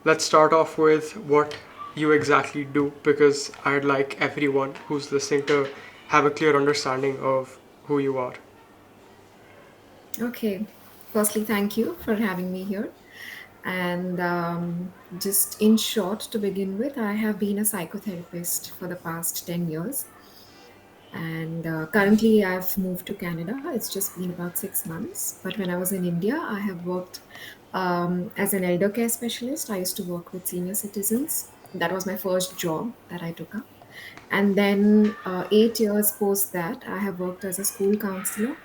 let's start off with what you exactly do because I'd like everyone who's listening to have a clear understanding of who you are. Okay. Firstly, thank you for having me here. And just in short, to begin with, I have been a psychotherapist for the past 10 years. And currently, I've moved to Canada. It's just been about 6 months. But when I was in India, I have worked as an elder care specialist. I used to work with senior citizens. That was my first job that I took up. And then 8 years post that, I have worked as a school counselor.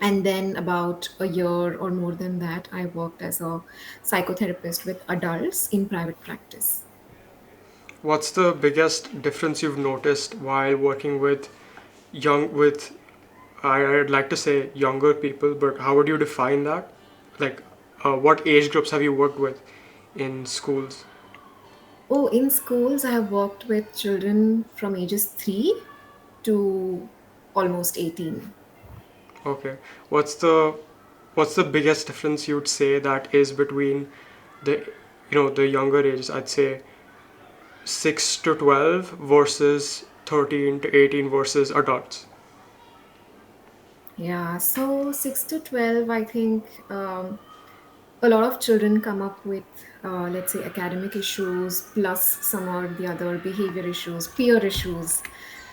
And then about a year or more than that, I worked as a psychotherapist with adults in private practice. What's the biggest difference you've noticed while working with with I'd like to say younger people, but how would you define that? Like, what age groups have you worked with in schools? Oh, in schools, I have worked with children from ages 3 to almost 18. Okay. What's the what's the biggest difference you'd say that is between the the younger ages? I'd say 6 to 12 versus 13 to 18 versus adults. Yeah, so 6 to 12, I think a lot of children come up with, let's say, academic issues, plus some or the other behavior issues, peer issues,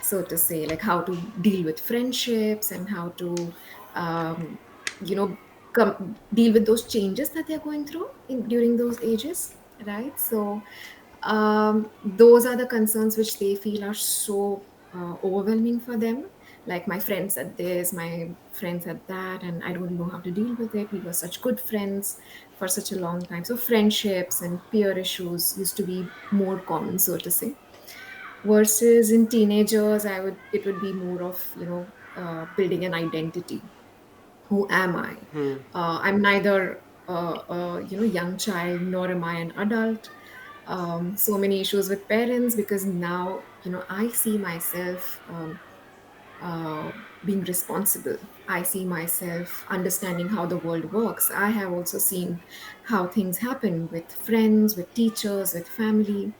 so to say, like how to deal with friendships and how to, um, you know, deal with those changes that they're going through during those ages, right? So those are the concerns which they feel are so overwhelming for them. Like my friend said this, my friend said that, and I don't know how to deal with it. We were such good friends for such a long time. So friendships and peer issues used to be more common, so to say. Versus in teenagers, it would be more of building an identity. Who am I? I'm neither a young child nor am I an adult. So many issues with parents because now I see myself being responsible. I see myself understanding how the world works. I have also seen how things happen with friends, with teachers, with family.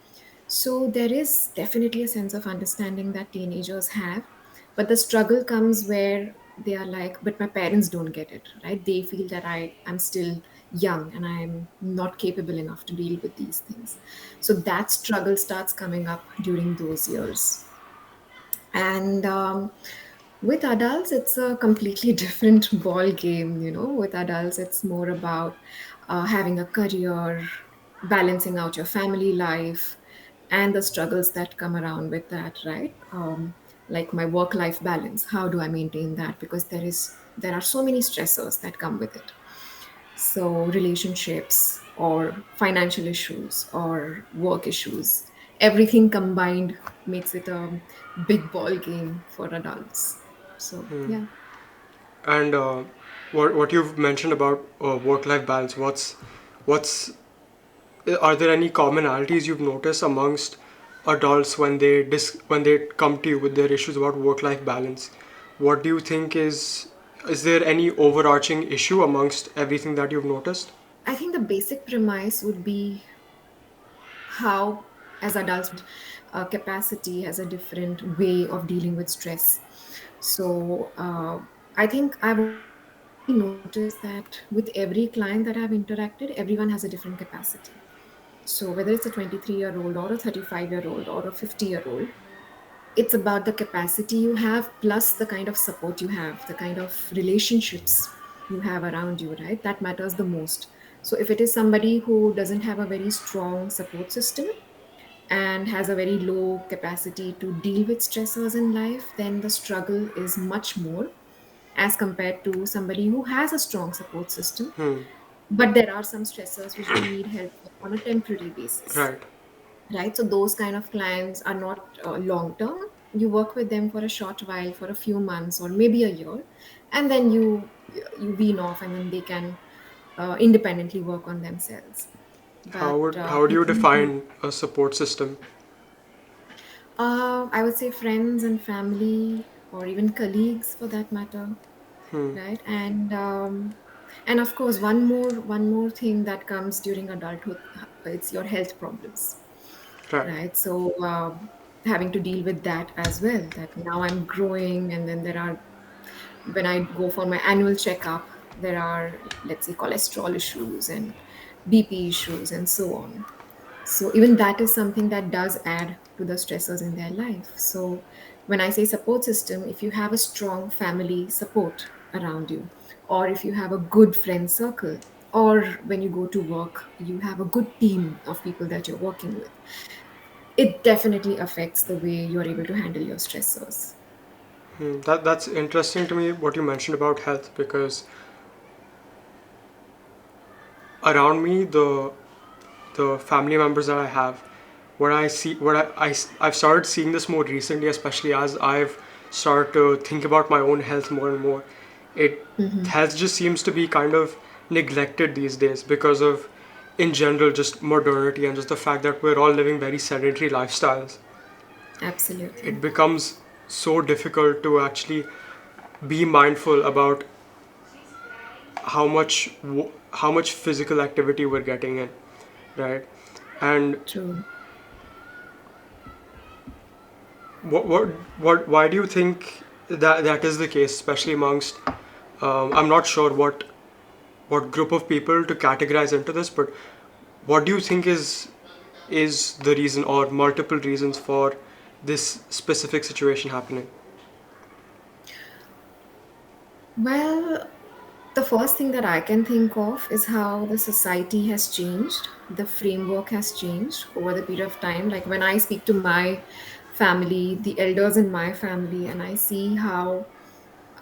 So there is definitely a sense of understanding that teenagers have, but the struggle comes where they are like, but my parents don't get it, right? They feel that I'm still young and I'm not capable enough to deal with these things. So that struggle starts coming up during those years. And with adults, it's a completely different ball game. With adults, it's more about having a career, balancing out your family life, and the struggles that come around with that, right? Like my work-life balance. How do I maintain that? Because there are so many stressors that come with it. So, relationships or financial issues or work issues, everything combined makes it a big ball game for adults. So, yeah. And what you've mentioned about work-life balance, what's are there any commonalities you've noticed amongst adults when when they come to you with their issues about work-life balance? What do you think is there any overarching issue amongst everything that you've noticed? I think the basic premise would be how, as adults, capacity has a different way of dealing with stress. So, I think I've only noticed that with every client that I've interacted, everyone has a different capacity. So whether it's a 23-year-old or a 35-year-old or a 50-year-old, it's about the capacity you have plus the kind of support you have, the kind of relationships you have around you, right? That matters the most. So if it is somebody who doesn't have a very strong support system and has a very low capacity to deal with stressors in life, then the struggle is much more as compared to somebody who has a strong support system. But there are some stressors which they need help with on a temporary basis, Right. right? So those kind of clients are not long term. You work with them for a short while, for a few months or maybe a year, and then you wean off, and then they can independently work on themselves. But How would you people who define a support system? I would say friends and family, or even colleagues for that matter, right? And of course, one more thing that comes during adulthood it's your health problems, Right. right? So having to deal with that as well, that now I'm growing, and then there are, when I go for my annual checkup, there are, let's say, cholesterol issues and BP issues and so on. So even that is something that does add to the stressors in their life. So when I say support system, if you have a strong family support around you, or if you have a good friend circle, or when you go to work, you have a good team of people that you're working with, it definitely affects the way you're able to handle your stressors. That's interesting to me what you mentioned about health, because around me, the family members that I have, what I see, I've started seeing this more recently, especially as I've started to think about my own health more and more. It Hmm. health just seems to be kind of neglected these days because of, in general, just modernity and just the fact that we're all living very sedentary lifestyles. Absolutely. It becomes so difficult to actually be mindful about how much physical activity we're getting in, right? And True. what what why do you think that that is the case, especially amongst I'm not sure what group of people to categorize into this, but what do you think is the reason or multiple reasons for this specific situation happening? Well, the first thing that I can think of is how the society has changed. The framework has changed over the period of time. Like when I speak to my family, the elders in my family, and I see how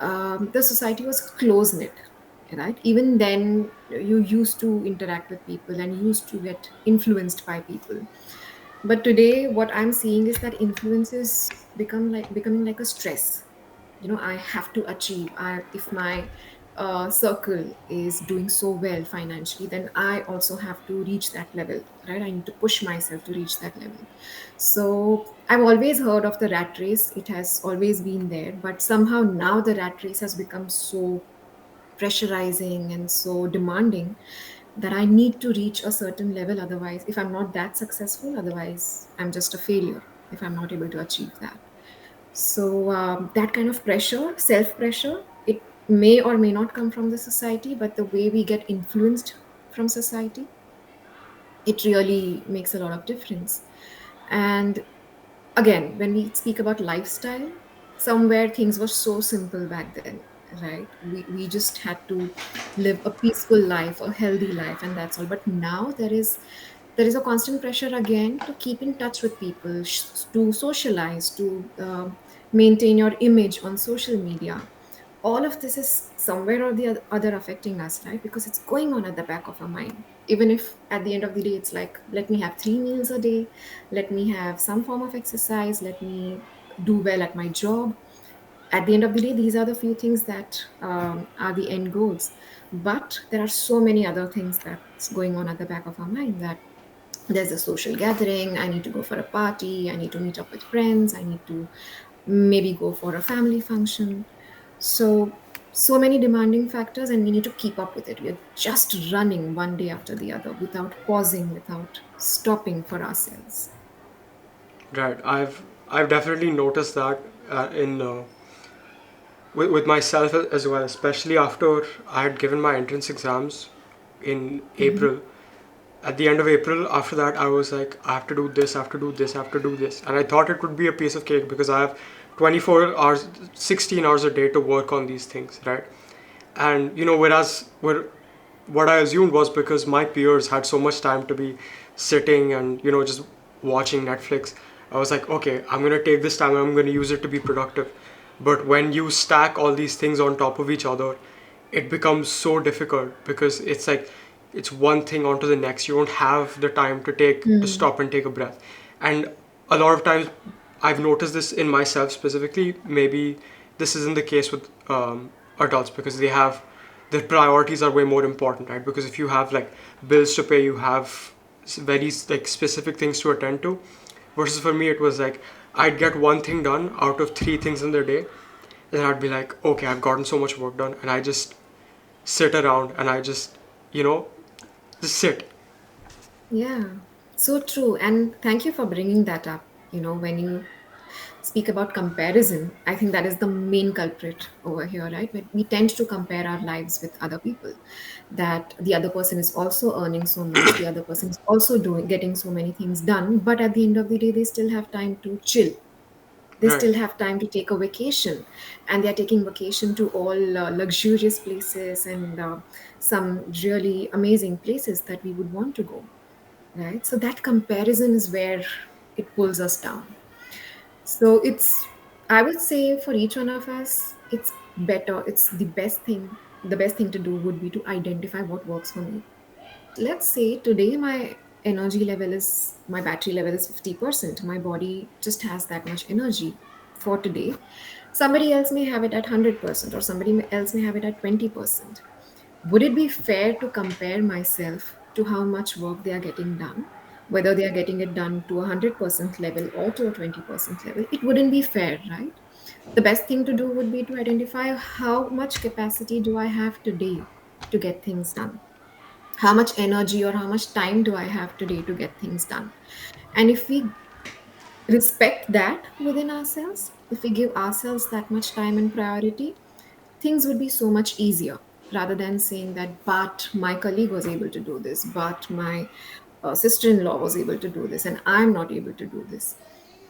the society was close knit, right? Even then, you used to interact with people and used to get influenced by people. But today, what I'm seeing is that influence is becoming like a stress. I have to achieve. If my circle is doing so well financially, then I also have to reach that level, right? I need to push myself to reach that level. So I've always heard of the rat race. It has always been there, but somehow now the rat race has become so pressurizing and so demanding that I need to reach a certain level. Otherwise, if I'm not that successful, otherwise I'm just a failure if I'm not able to achieve that. So that kind of pressure, self pressure, it may or may not come from the society, but the way we get influenced from society, it really makes a lot of difference. And again, when we speak about lifestyle, somewhere things were so simple back then, right? We just had to live a peaceful life, a healthy life, and that's all. But now there is a constant pressure again to keep in touch with people, to socialize, to maintain your image on social media. All of this is somewhere or the other affecting us, right? Because it's going on at the back of our mind. Even if at the end of the day, it's like, let me have 3 meals a day, let me have some form of exercise, let me do well at my job. At the end of the day, these are the few things that are the end goals. But there are so many other things that's going on at the back of our mind, that there's a social gathering, I need to go for a party, I need to meet up with friends, I need to maybe go for a family function. So many demanding factors, and we need to keep up with it. We are just running one day after the other without pausing, without stopping for ourselves. Right. I've definitely noticed that in with myself as well, especially after I had given my entrance exams in Hmm. April. At the end of April, after that, I was like, I have to do this, I have to do this, I have to do this. And I thought it would be a piece of cake because I have 24 hours, 16 hours a day to work on these things, right? And, what I assumed was because my peers had so much time to be sitting and, just watching Netflix, I was like, okay, I'm going to take this time and I'm going to use it to be productive. But when you stack all these things on top of each other, it becomes so difficult because it's like it's one thing onto the next. You don't have the time to Hmm. stop and take a breath. And a lot of times I've noticed this in myself specifically. Maybe this isn't the case with adults because their priorities are way more important, right? Because if you have like bills to pay, you have very like specific things to attend to. Versus for me, it was like I'd get one thing done out of three things in the day, then I'd be like, okay, I've gotten so much work done, and I just sit around and I just, you know, just sit. Yeah, so true. And thank you for bringing that up. When you speak about comparison, I think that is the main culprit over here, right? We tend to compare our lives with other people, that the other person is also earning so much, the other person is also getting so many things done, but at the end of the day, they still have time to chill. They Right, still have time to take a vacation, and they're taking vacation to all luxurious places and some really amazing places that we would want to go, right? So that comparison is where it pulls us down. So I would say for each one of us, it's better, it's the best thing to do would be to identify what works for me. Let's say today my battery level is 50%. My body just has that much energy for today. Somebody else may have it at 100%, or else may have it at 20%. Would it be fair to compare myself to how much work they are getting done, whether they are getting it done to a 100% level or to a 20% level? It wouldn't be fair, right? The best thing to do would be to identify how much capacity do I have today to get things done, how much energy or how much time do I have today to get things done. And if we respect that within ourselves, if we give ourselves that much time and priority, things would be so much easier, rather than saying that, but my colleague was able to do this, but my sister-in-law was able to do this, and I'm not able to do this.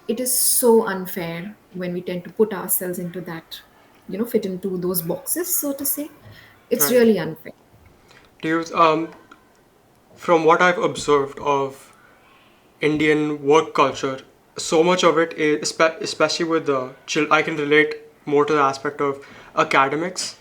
It is so unfair when we tend to put ourselves into that, fit into those boxes, so to say. It's right. really unfair. Do you, from what I've observed of Indian work culture, so much of it is, especially with the I can relate more to the aspect of academics,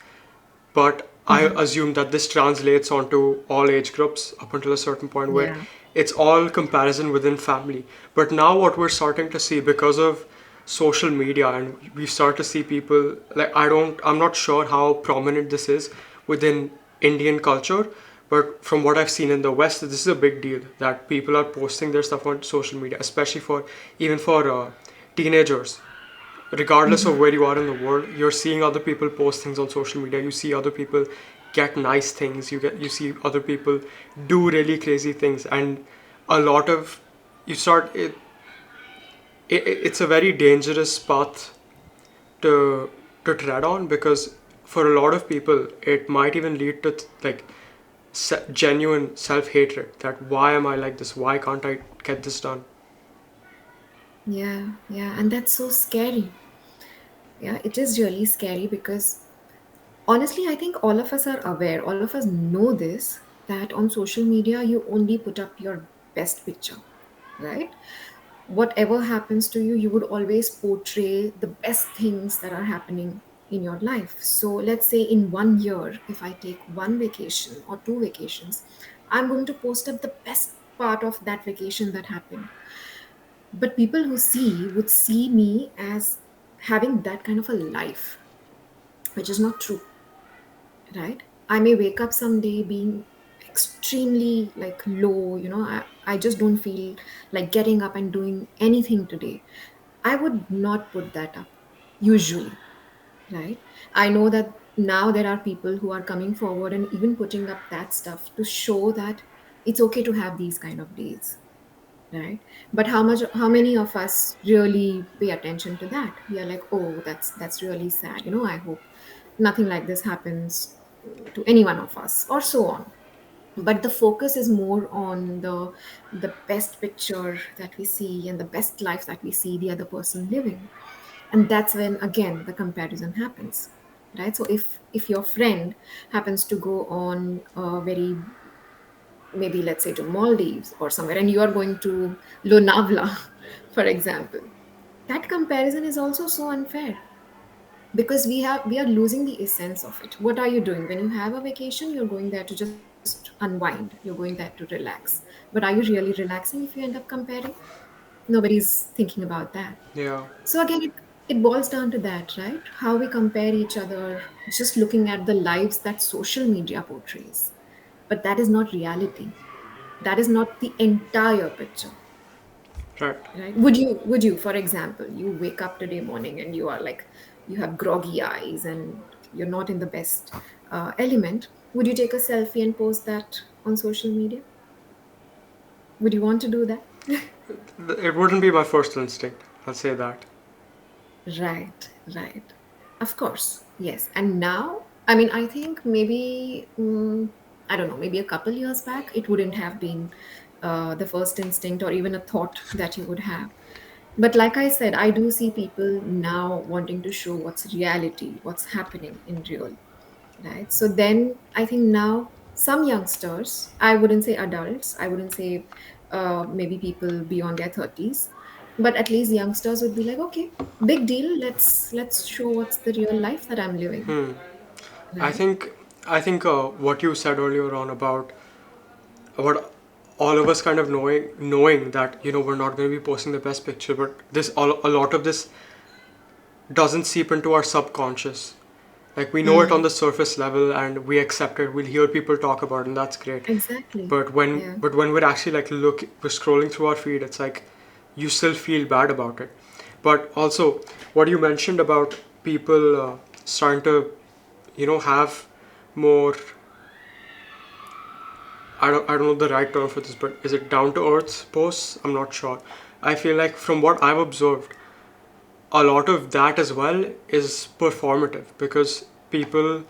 but I assume that this translates onto all age groups up until a certain point where Yeah. it's all comparison within family. But now what we're starting to see because of social media, and we start to see people like I'm not sure how prominent this is within Indian culture, but from what I've seen in the West, this is a big deal that people are posting their stuff on social media, especially for even for teenagers, regardless of where you are in the world. You're seeing other people post things on social media. You see other people get nice things. You see other people do really crazy things, and a lot of you start it's a very dangerous path to tread on, because for a lot of people it might even lead to like genuine self-hatred, that why am I like this, why can't I get this done. Yeah, yeah, and that's so scary. Yeah, it is really scary because honestly, I think all of us are aware, all of us know this, that on social media, you only put up your best picture, right? Whatever happens to you, you would always portray the best things that are happening in your life. So let's say in 1 year, if I take one vacation or two vacations, I'm going to post up the best part of that vacation that happened. But people who would see me as having that kind of a life, which is not true, right? I may wake up someday being extremely like low, I just don't feel like getting up and doing anything today. I would not put that up usually, right? I know that now there are people who are coming forward and even putting up that stuff to show that it's okay to have these kind of days, right? But how many of us really pay attention to that? We are like, oh, that's really sad, I hope nothing like this happens to any one of us, or so on. But the focus is more on the best picture that we see and the best life that we see the other person living. And that's when again the comparison happens, right? So if your friend happens to go on a very, maybe let's say to Maldives or somewhere, and you are going to Lonavala, for example, that comparison is also so unfair, because we are losing the essence of it. What are you doing when you have a vacation? You're going there to just unwind, you're going there to relax. But are you really relaxing if you end up comparing? Nobody's thinking about that. Yeah, So again, it boils down to that, right? How we compare each other, just looking at the lives that social media portrays. But that is not reality. That is not the entire picture, right. right? Would you, for example, you wake up today morning and you are like, you have groggy eyes and you're not in the best element. Would you take a selfie and post that on social media? Would you want to do that? It wouldn't be my first instinct. I'll say that. Right, right. Of course, yes. And now, I mean, I think maybe, I don't know, maybe a couple years back, it wouldn't have been the first instinct or even a thought that you would have. But like I said, I do see people now wanting to show what's reality, what's happening in real, right? So then I think now some youngsters, I wouldn't say adults, I wouldn't say maybe people beyond their 30s, but at least youngsters would be like, okay, big deal, let's show what's the real life that I'm living, I right? think I think what you said earlier on about all of us kind of knowing that we're not going to be posting the best picture, but a lot of this doesn't seep into our subconscious. Like we know it on Mm, the surface level and we accept it. We'll hear people talk about it, and that's great. exactly. Yeah. But when we're actually like we're scrolling through our feed, it's like you still feel bad about it. But also, what you mentioned about people starting to have more, I don't know the right term for this, but is it down to earth posts? I'm not sure. I feel like from what I've observed, a lot of that as well is performative because people,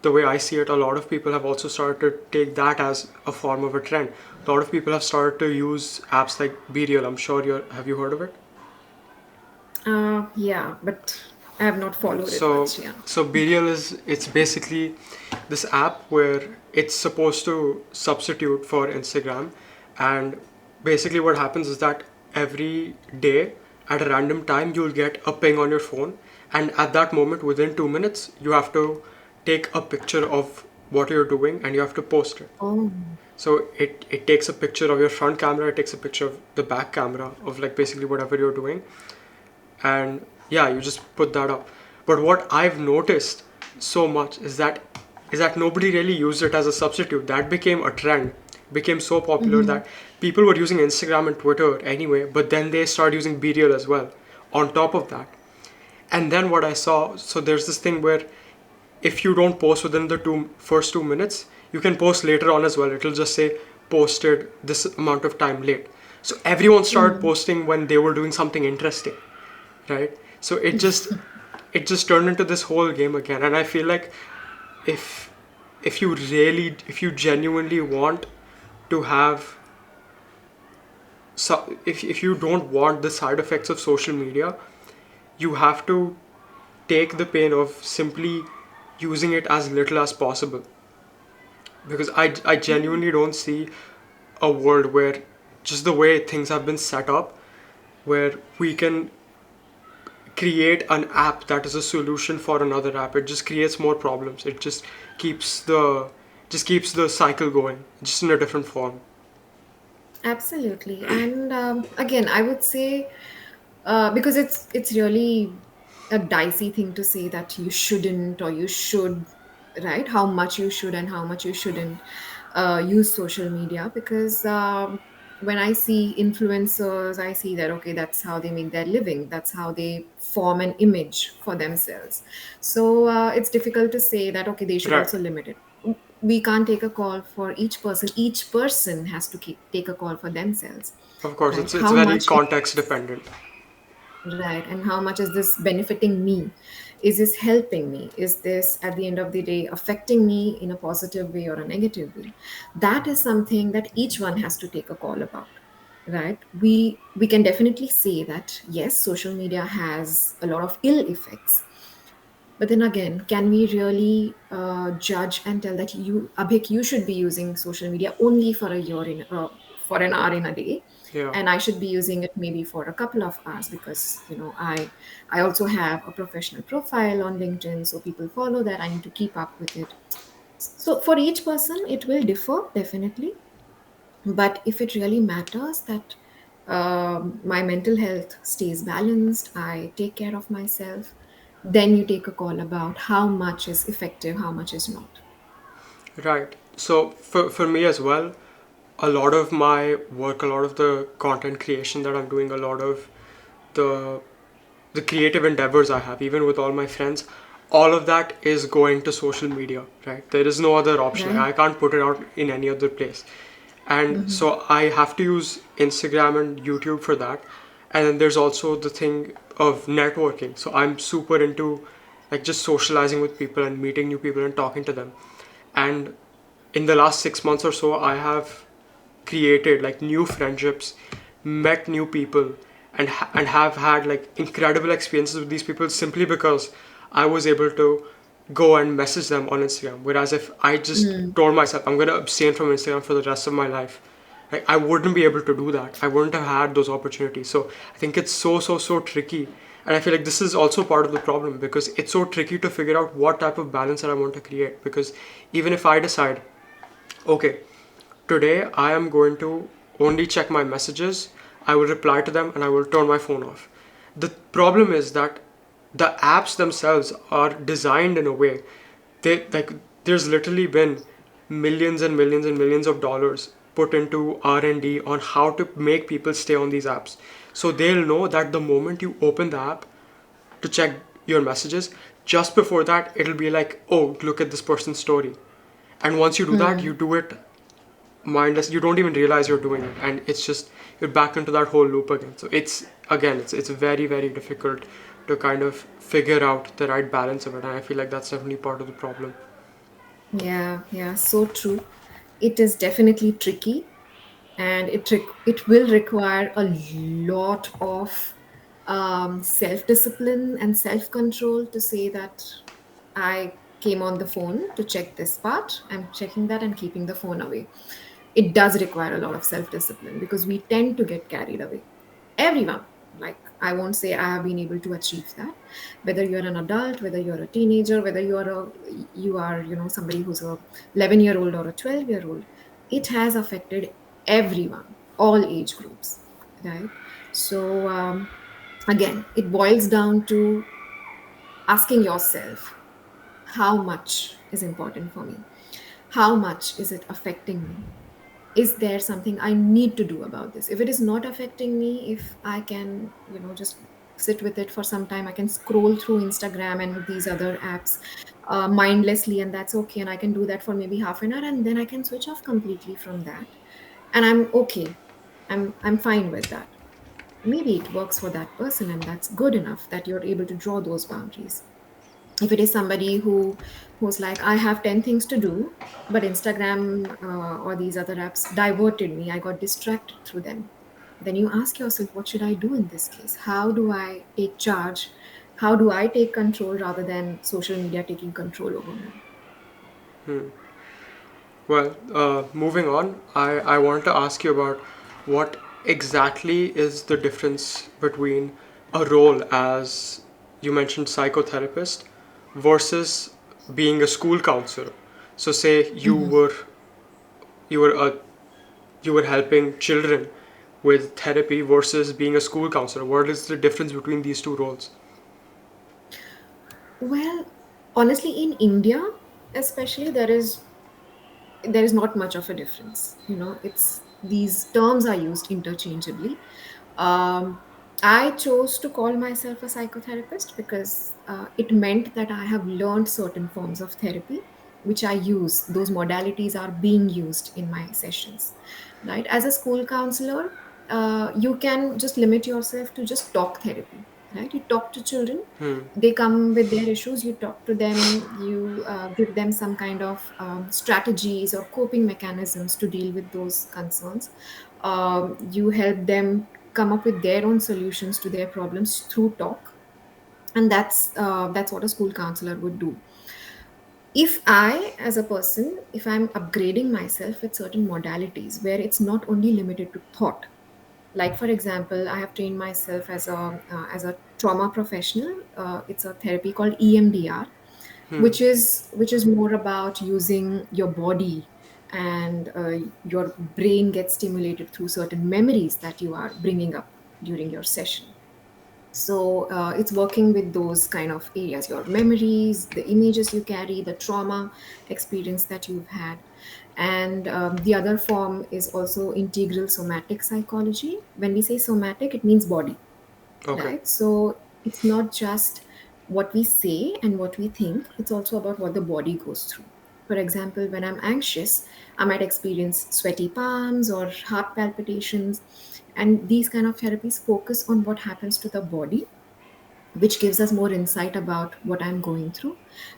the way I see it, a lot of people have also started to take that as a form of a trend. A lot of people have started to use apps like BeReal. I'm sure have you heard of it? Yeah, but I have not followed it So, much. Yeah. so BeReal it's basically this app where it's supposed to substitute for Instagram, and basically what happens is that every day at a random time you'll get a ping on your phone, and at that moment within 2 minutes you have to take a picture of what you're doing and you have to post it. Oh. So it takes a picture of your front camera, it takes a picture of the back camera of like basically whatever you're doing, and yeah, you just put that up. But what I've noticed so much is that nobody really used it as a substitute. That became a trend, became so popular Hmm. that people were using Instagram and Twitter anyway, but then they started using BeReal as well on top of that. And then what I saw, so there's this thing where if you don't post within the first 2 minutes, you can post later on as well. It'll just say posted this amount of time late. So everyone started posting when they were doing something interesting, right? So it just turned into this whole game again. And I feel like if if you genuinely want to have, so if you don't want the side effects of social media, you have to take the pain of simply using it as little as possible, because I genuinely don't see a world where just the way things have been set up, where we can create an app that is a solution for another app. It just creates more problems. It keeps the keeps the cycle going, just in a different form. Absolutely. And again, I would say because it's really a dicey thing to say that you shouldn't or you should, right? How much you should and how much you shouldn't use social media. Because when I see influencers, I see that okay, that's how they make their living. That's how they form an image for themselves. So it's difficult to say that okay, they should Right. also limit it. We can't take a call for each person. Each person has to take a call for themselves, Of course, right? it's How very much it context dependent. Right. And how much is this benefiting me? Is this helping me? Is this, at the end of the day, affecting me in a positive way or a negative way? That is something that each one has to take a call about. Right. We can definitely say that yes, social media has a lot of ill effects, but then again, can we really judge and tell that you, Abhik, you should be using social media only for a year for an hour in a day, Yeah. and I should be using it maybe for a couple of hours because I also have a professional profile on LinkedIn, so people follow that. I need to keep up with it. So for each person, it will differ definitely, but if it really matters that my mental health stays balanced, I take care of myself, then you take a call about how much is effective, how much is not. Right. So for me as well, a lot of my work, a lot of the content creation that I'm doing, a lot of the the creative endeavors I have, even with all my friends, all of that is going to social media, right? There is no other option. Right? I can't put it out in any other place. And so I have to use Instagram and YouTube for that. And then there's also the thing of networking. So I'm super into like just socializing with people and meeting new people and talking to them. And in the last 6 months or so, I have created like new friendships, met new people, and have had like incredible experiences with these people simply because I was able to go and message them on Instagram. Whereas if I just Mm. told myself I'm gonna abstain from Instagram for the rest of my life, like I wouldn't be able to do that. I wouldn't have had those opportunities. So I think it's so tricky. And I feel like this is also part of the problem because it's so tricky to figure out what type of balance that I want to create. Because even if I decide, okay, today I am going to only check my messages, I will reply to them and I will turn my phone off. The problem is that the apps themselves are designed in a way they like there's literally been millions and millions and millions of dollars put into R&D on how to make people stay on these apps. So they'll know that the moment you open the app to check your messages, just before that it'll be like, oh, look at this person's story. And once you do that, you Mm. do it mindless. You don't even realize you're doing it, and it's just you're back into that whole loop again. So it's very difficult to kind of figure out the right balance of it, and I feel like that's definitely part of the problem. Yeah, yeah, so true. It is definitely tricky, and it will require a lot of self discipline and self control to say that I came on the phone to check this part. I'm checking that and keeping the phone away. It does require a lot of self discipline because we tend to get carried away. Everyone, like, I won't say I have been able to achieve that. Whether you're an adult, whether you're a teenager, whether you are, somebody who's a 11-year old or a 12-year old, it has affected everyone, all age groups, right? So again, it boils down to asking yourself, how much is important for me? How much is it affecting me? Is there something I need to do about this? If it is not affecting me, if I can, just sit with it for some time, I can scroll through Instagram and these other apps mindlessly, and that's okay. And I can do that for maybe half an hour, and then I can switch off completely from that, and I'm okay. I'm fine with that. Maybe it works for that person, and that's good enough that you're able to draw those boundaries. If it is somebody who's like, I have 10 things to do, but Instagram or these other apps diverted me, I got distracted through them, then you ask yourself, what should I do in this case? How do I take charge? How do I take control rather than social media taking control over me? Well, moving on, I want to ask you about what exactly is the difference between a role as you mentioned psychotherapist versus being a school counselor. So say you were a you were helping children with therapy versus being a school counselor. What is the difference between these two roles? Well, honestly, in India especially, there is not much of a difference. It's these terms are used interchangeably. I chose to call myself a psychotherapist because it meant that I have learned certain forms of therapy which I use. Those modalities are being used in my sessions, right? As a school counselor, you can just limit yourself to just talk therapy, right? You talk to children, they come with their issues, you talk to them, you give them some kind of strategies or coping mechanisms to deal with those concerns. You help them come up with their own solutions to their problems through talk, and that's what a school counselor would do. If I, as a person, if I'm upgrading myself with certain modalities where it's not only limited to thought, like for example, I have trained myself as a trauma professional. It's a therapy called EMDR, which is more about using your body, and your brain gets stimulated through certain memories that you are bringing up during your session. So it's working with those kind of areas, your memories, the images you carry, the trauma experience that you've had. And the other form is also integral somatic psychology. When we say somatic, it means body, Okay. right? So it's not just what we say and what we think, it's also about what the body goes through. For example, when I'm anxious, I might experience sweaty palms or heart palpitations. And these kind of therapies focus on what happens to the body, which gives us more insight about what I'm going through,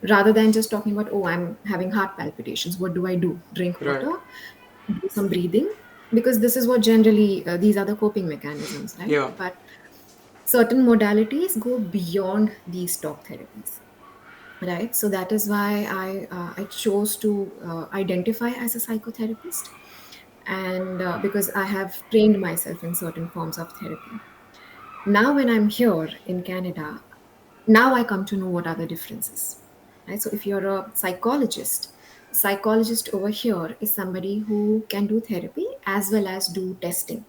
rather than just talking about, oh, I'm having heart palpitations. What do I do? Drink Right. water, do some breathing, because this is what generally, these are the coping mechanisms, right? Yeah. But certain modalities go beyond these talk therapies, right? So that is why I chose to identify as a psychotherapist, and because I have trained myself in certain forms of therapy. Now when I'm here in Canada, now I come to know what are the differences, right? So if you're a psychologist over here is somebody who can do therapy as well as do testing,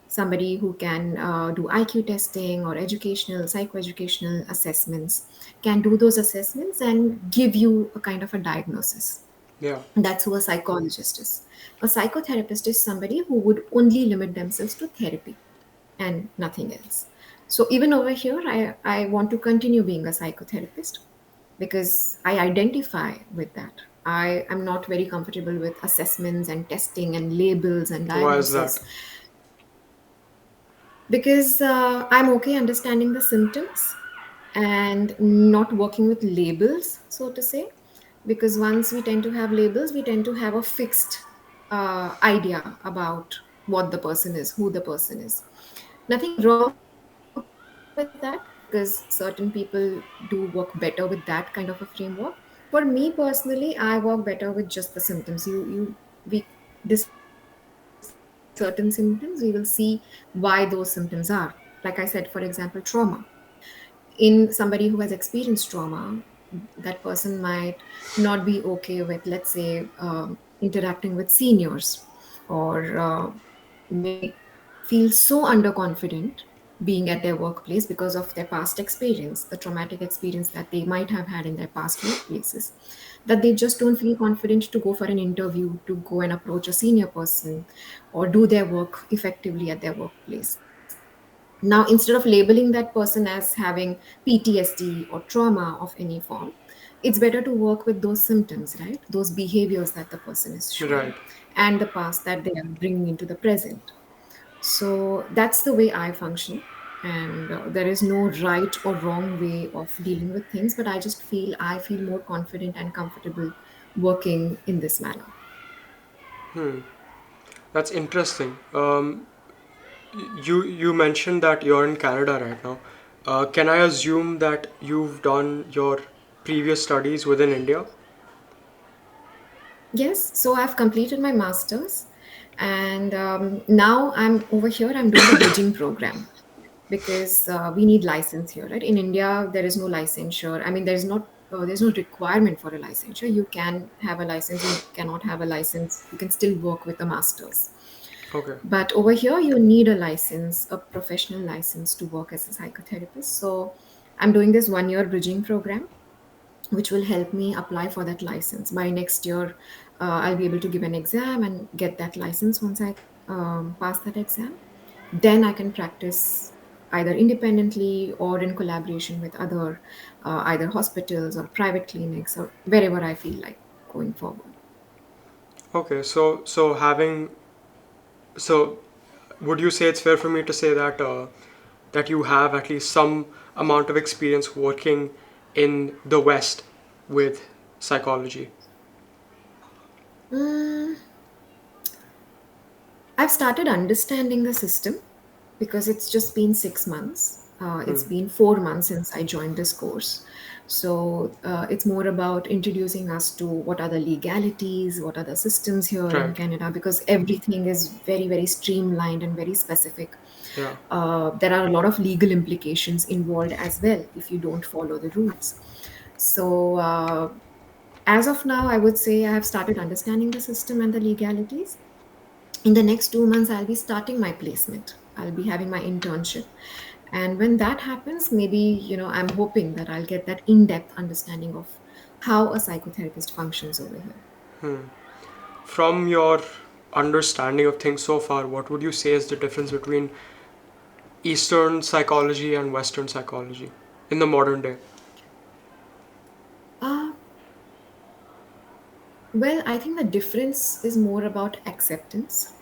somebody who can do IQ testing or educational, psychoeducational assessments, can do those assessments and give you a kind of a diagnosis. Yeah. That's who a psychologist is. A psychotherapist is somebody who would only limit themselves to therapy and nothing else. So even over here, I want to continue being a psychotherapist because I identify with that. I am not very comfortable with assessments and testing and labels and Why is that? diagnosis, because I'm okay understanding the symptoms and not working with labels, so to say. Because once we tend to have labels, we tend to have a fixed idea about what the person is, who the person is. Nothing wrong with that, because certain people do work better with that kind of a framework. For me personally, I work better with just the symptoms. We discuss certain symptoms, we will see why those symptoms are. Like I said, for example, trauma. In somebody who has experienced trauma, that person might not be okay with, let's say, interacting with seniors, or may feel so underconfident being at their workplace because of their past experience, the traumatic experience that they might have had in their past workplaces, that they just don't feel confident to go for an interview, to go and approach a senior person, or do their work effectively at their workplace. Now, instead of labeling that person as having PTSD or trauma of any form, it's better to work with those symptoms, right? Those behaviors that the person is showing Right. and the past that they are bringing into the present. So that's the way I function. And there is no right or wrong way of dealing with things, but I feel more confident and comfortable working in this manner. That's interesting. You mentioned that you're in Canada right now. Can I assume that you've done your previous studies within India? Yes, so I've completed my master's, and now I'm over here. I'm doing the bridging program because we need license here, right? In India, there is no licensure. I mean, there's no requirement for a licensure. You can have a license. You cannot have a license. You can still work with a master's. Okay. But over here, you need a license, a professional license to work as a psychotherapist. So I'm doing this 1 year bridging program, which will help me apply for that license. By next year, I'll be able to give an exam and get that license. Once I pass that exam, then I can practice either independently or in collaboration with other, either hospitals or private clinics or wherever I feel like going forward. Okay. So would you say it's fair for me to say that that you have at least some amount of experience working in the West with psychology? Mm, I've started understanding the system because it's just been 6 months. It's been 4 months since I joined this course. So it's more about introducing us to what are the legalities, what are the systems here in Right. Canada, because everything is very, very streamlined and very specific. Yeah. There are a lot of legal implications involved as well if you don't follow the rules. So, as of now, I would say I have started understanding the system and the legalities. In the next 2 months, I'll be starting my placement. I'll be having my internship. And when that happens, maybe, I'm hoping that I'll get that in-depth understanding of how a psychotherapist functions over here. From your understanding of things so far, what would you say is the difference between Eastern psychology and Western psychology in the modern day? Uh, Well, I think the difference is more about acceptance.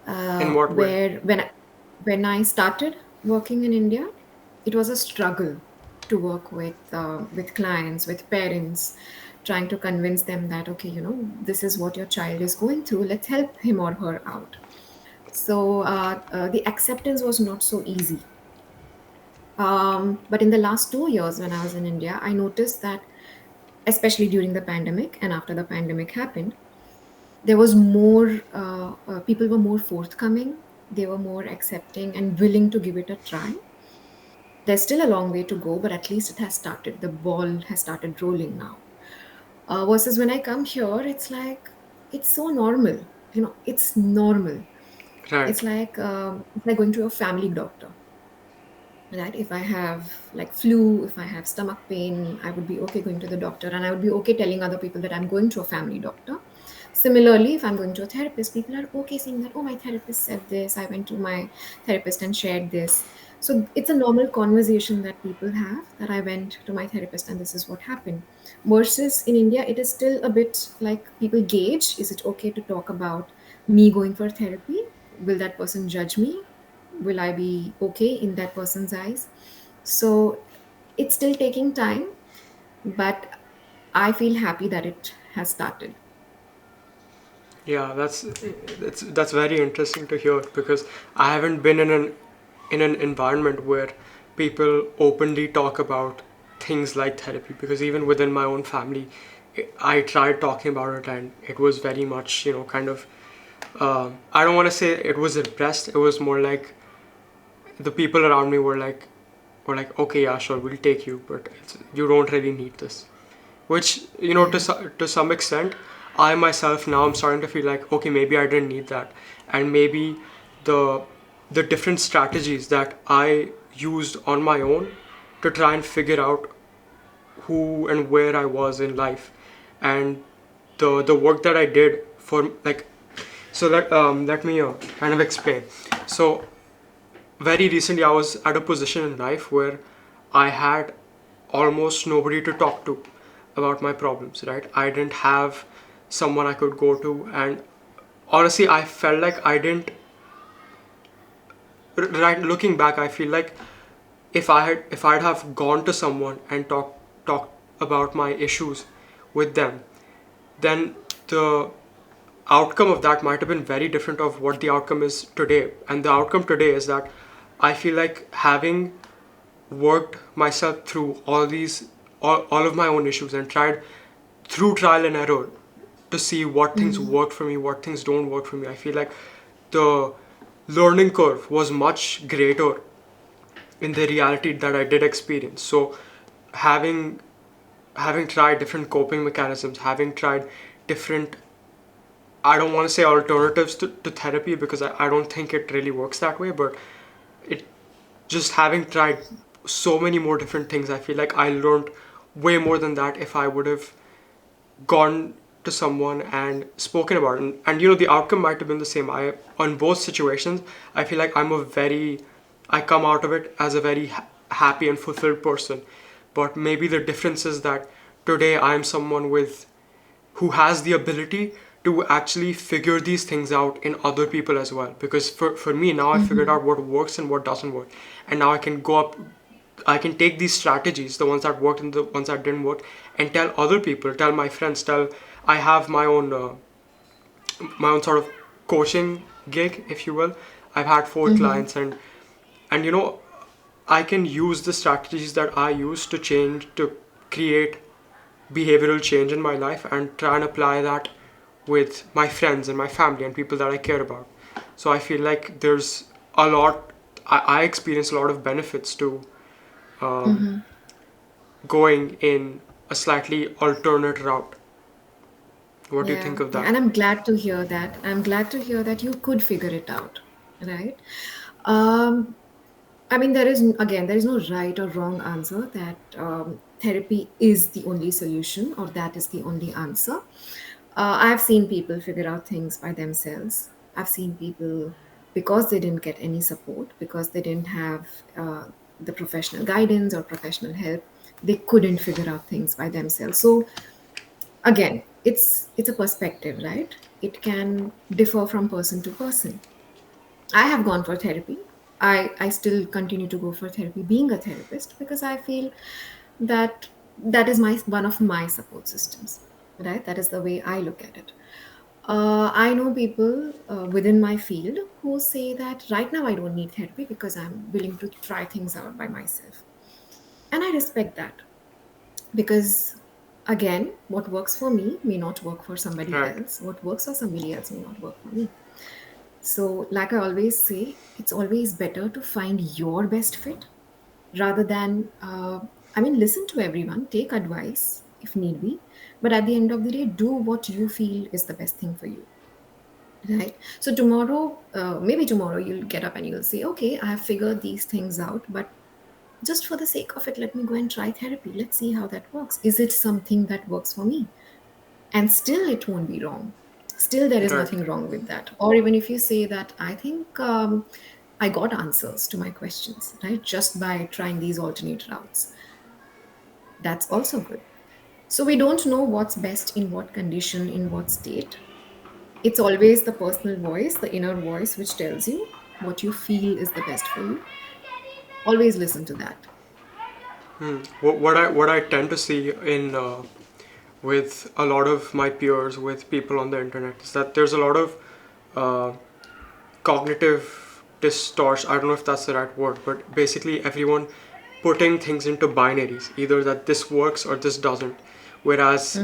In what way? Where when I started working in India, it was a struggle to work with clients, with parents, trying to convince them that, okay, this is what your child is going through. Let's help him or her out. So the acceptance was not so easy. But in the last 2 years, when I was in India, I noticed that, especially during the pandemic and after the pandemic happened, there was more people were more forthcoming. They were more accepting and willing to give it a try. There's still a long way to go, but at least it has started. The ball has started rolling now. Versus when I come here, it's like it's so normal. It's normal. Right. It's like going to a family doctor. Right, if I have like flu, if I have stomach pain, I would be okay going to the doctor, and I would be okay telling other people that I'm going to a family doctor. Similarly, if I'm going to a therapist, people are okay saying that, oh, my therapist said this, I went to my therapist and shared this. So it's a normal conversation that people have, that I went to my therapist and this is what happened. Versus in India, it is still a bit like people gauge, is it okay to talk about me going for therapy? Will that person judge me? Will I be okay in that person's eyes? So it's still taking time, but I feel happy that it has started. Yeah, that's very interesting to hear because I haven't been in an environment where people openly talk about things like therapy, because even within my own family, I tried talking about it and it was very much, kind of, I don't want to say it was repressed. It was more like the people around me were like, okay, yeah, sure, we'll take you, but you don't really need this. Which, to Yeah. to some extent, I myself now I'm starting to feel like, okay, maybe I didn't need that, and maybe the the different strategies that I used on my own to try and figure out who and where I was in life, and the work that I did for, like, so let me kind of explain. So very recently I was at a position in life where I had almost nobody to talk to about my problems, right? I didn't have someone I could go to, and honestly I felt like I didn't, right, looking back I feel like if I'd have gone to someone and talked about my issues with them, then the outcome of that might have been very different of what the outcome is today. And the outcome today is that I feel like, having worked myself through all of my own issues and tried through trial and error to see what things Mhm. work for me, what things don't work for me, I feel like the learning curve was much greater in the reality that I did experience. So having having tried different coping mechanisms, having tried different, I don't want to say alternatives to therapy, because I don't think it really works that way, but it just having tried so many more different things, I feel like I learned way more than that if I would have gone to someone and spoken about it. And the outcome might have been the same. I On both situations, I feel like I come out of it as a very happy and fulfilled person. But maybe the difference is that today I'm someone who has the ability to actually figure these things out in other people as well, because for me now I figured Mhm. out what works and what doesn't work, and now I can take these strategies, the ones that worked and the ones that didn't work, and tell other people, tell my friends, tell I have my own sort of coaching gig, if you will. I've had four Mhm. clients, and I can use the strategies that I use to create behavioral change in my life and try and apply that with my friends and my family and people that I care about. So I feel like there's a lot, I experience a lot of benefits to um, Mhm. going in a slightly alternate route. What do you think Yeah, of yeah, that? and I'm glad to hear that. I'm glad to hear that you could figure it out, right? Um, I mean, there is no right or wrong answer that therapy is the only solution or that is the only answer. I've seen people figure out things by themselves. I've seen people, because they didn't get any support, because they didn't have the professional guidance or professional help, they couldn't figure out things by themselves. So again, It's a perspective, right? It can differ from person to person. I have gone for therapy. I still continue to go for therapy, being a therapist, because I feel that that is my one of my support systems, right? That is the way I look at it. I know people within my field who say that right now I don't need therapy because I'm willing to try things out by myself. And I respect that because, again, what works for me may not work for somebody Right. else. What works for somebody else may not work for me. So, like I always say, it's always better to find your best fit rather than, listen to everyone, take advice if need be, but at the end of the day, do what you feel is the best thing for you. Right. So tomorrow, maybe tomorrow you'll get up and you'll say, okay, I have figured these things out, but just for the sake of it, let me go and try therapy. Let's see how that works. Is it something that works for me? And still, it won't be wrong. Still, there is Right. nothing wrong with that. Or even if you say that, I think I got answers to my questions, right? Just by trying these alternate routes. That's also good. So we don't know what's best in what condition, in what state. It's always the personal voice, the inner voice, which tells you what you feel is the best for you. Always listen to that. What I tend to see in with a lot of my peers, with people on the internet, is that there's a lot of uh, cognitive distortion. I don't know if that's the right word, but basically everyone putting things into binaries, either that this works or this doesn't. Whereas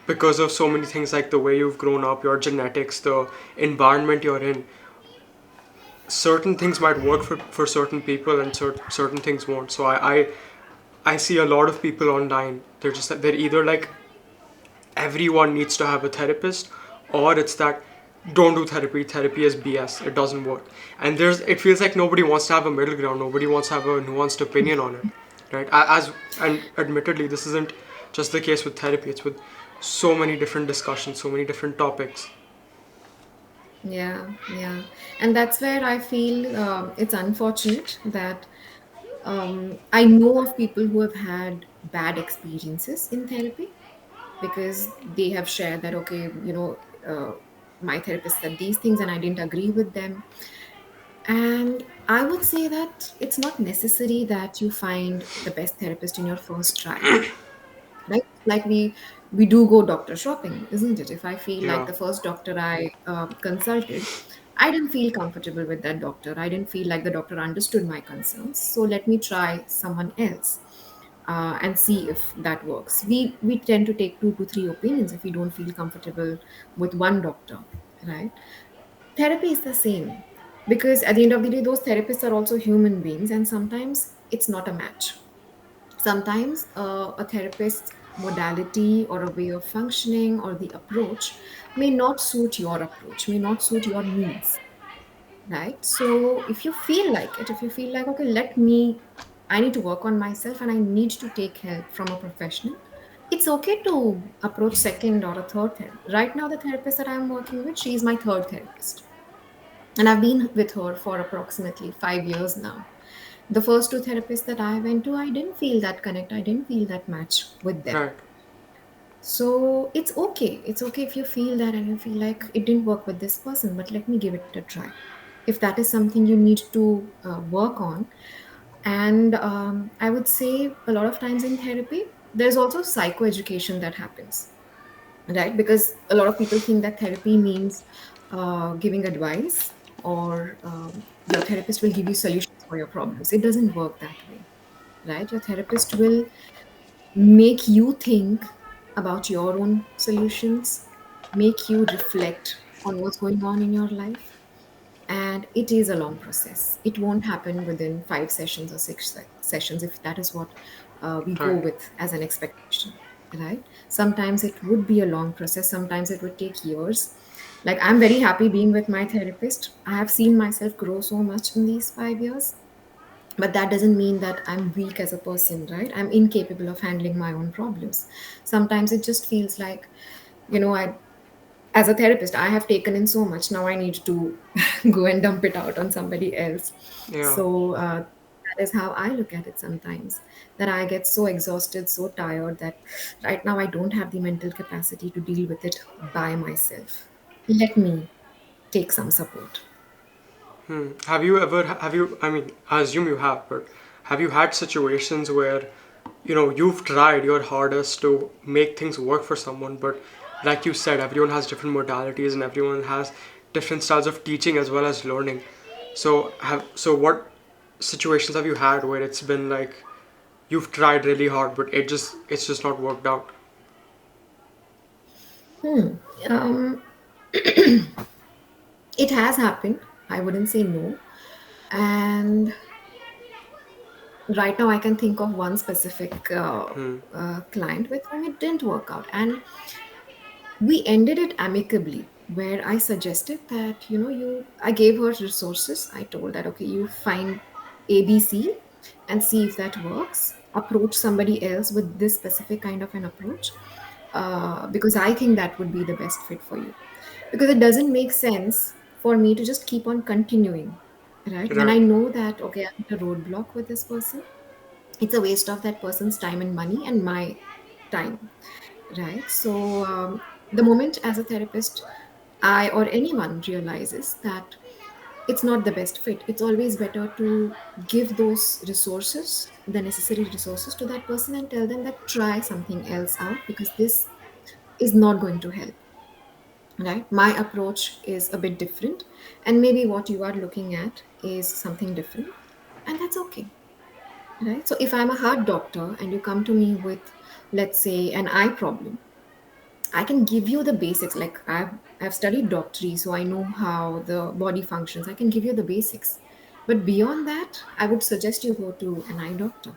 because of so many things like the way you've grown up, your genetics, the environment you're in, certain things might work for certain people and certain things won't. So I see a lot of people online. They're either like everyone needs to have a therapist, or it's that don't do therapy. Therapy is BS. It doesn't work. And it feels like nobody wants to have a middle ground. Nobody wants to have a nuanced opinion on it, right? And admittedly, this isn't just the case with therapy. It's with so many different discussions, so many different topics. Yeah, yeah. And that's where I feel it's unfortunate that I know of people who have had bad experiences in therapy because they have shared that, okay, my therapist said these things and I didn't agree with them. And I would say that it's not necessary that you find the best therapist in your first try, right? Like we do go doctor shopping, isn't it? If I feel like Yeah, the first doctor I consulted, I didn't feel comfortable with that doctor. I didn't feel like the doctor understood my concerns. So let me try someone else and see if that works. We tend to take 2 to 3 opinions if we don't feel comfortable with one doctor, right? Therapy is the same because at the end of the day, those therapists are also human beings, and sometimes it's not a match. Sometimes a therapist's modality or a way of functioning or the approach may not suit your approach, may not suit your needs, right? So if you feel like it, if you feel like, okay, I need to work on myself and I need to take help from a professional, it's okay to approach second or a third therapist. Right now, the therapist that I'm working with, she's my third therapist. And I've been with her for approximately 5 years now. The first two therapists that I went to, I didn't feel that connect. I didn't feel that match with them. right, So it's okay. It's okay if you feel that and you feel like it didn't work with this person, but let me give it a try. If that is something you need to work on. And I would say a lot of times in therapy, there's also psychoeducation that happens, right? Because a lot of people think that therapy means giving advice or your therapist will give you solutions for your problems. It doesn't work that way, right? Your therapist will make you think about your own solutions, make you reflect on what's going on in your life. And it is a long process. It won't happen within 5 sessions or six sessions if that is what we go right, with as an expectation, right? Sometimes it would be a long process, sometimes it would take years. Like, I'm very happy being with my therapist. I have seen myself grow so much in these 5 years, but that doesn't mean that I'm weak as a person, right? I'm incapable of handling my own problems. Sometimes it just feels like, I as a therapist, I have taken in so much. Now I need to go and dump it out on somebody else. yeah. So is how I look at it sometimes. That I get so exhausted, so tired that right now I don't have the mental capacity to deal with it by myself. Let me take some support. Have you ever, have you, I mean, I assume you have, but have you had situations where, you've tried your hardest to make things work for someone, but like you said, everyone has different modalities and everyone has different styles of teaching as well as learning. So what situations have you had where it's been like you've tried really hard, but it's just not worked out? Um, it has happened. I wouldn't say no. And right now, I can think of one specific client with whom it didn't work out. And we ended it amicably, where I suggested that, I gave her resources. I told that, okay, you find ABC and see if that works. Approach somebody else with this specific kind of an approach, because I think that would be the best fit for you. Because it doesn't make sense for me to just keep on continuing, right? When I Right. know that, okay, I'm at a roadblock with this person, it's a waste of that person's time and money and my time, right? So the moment as a therapist, I or anyone realizes that it's not the best fit, it's always better to give those resources, the necessary resources, to that person and tell them that try something else out, because this is not going to help, right? My approach is a bit different, and maybe what you are looking at is something different, and that's okay. Right. So if I'm a heart doctor and you come to me with, let's say, an eye problem, I can give you the basics. Like I've studied doctory, so I know how the body functions. I can give you the basics. But beyond that, I would suggest you go to an eye doctor.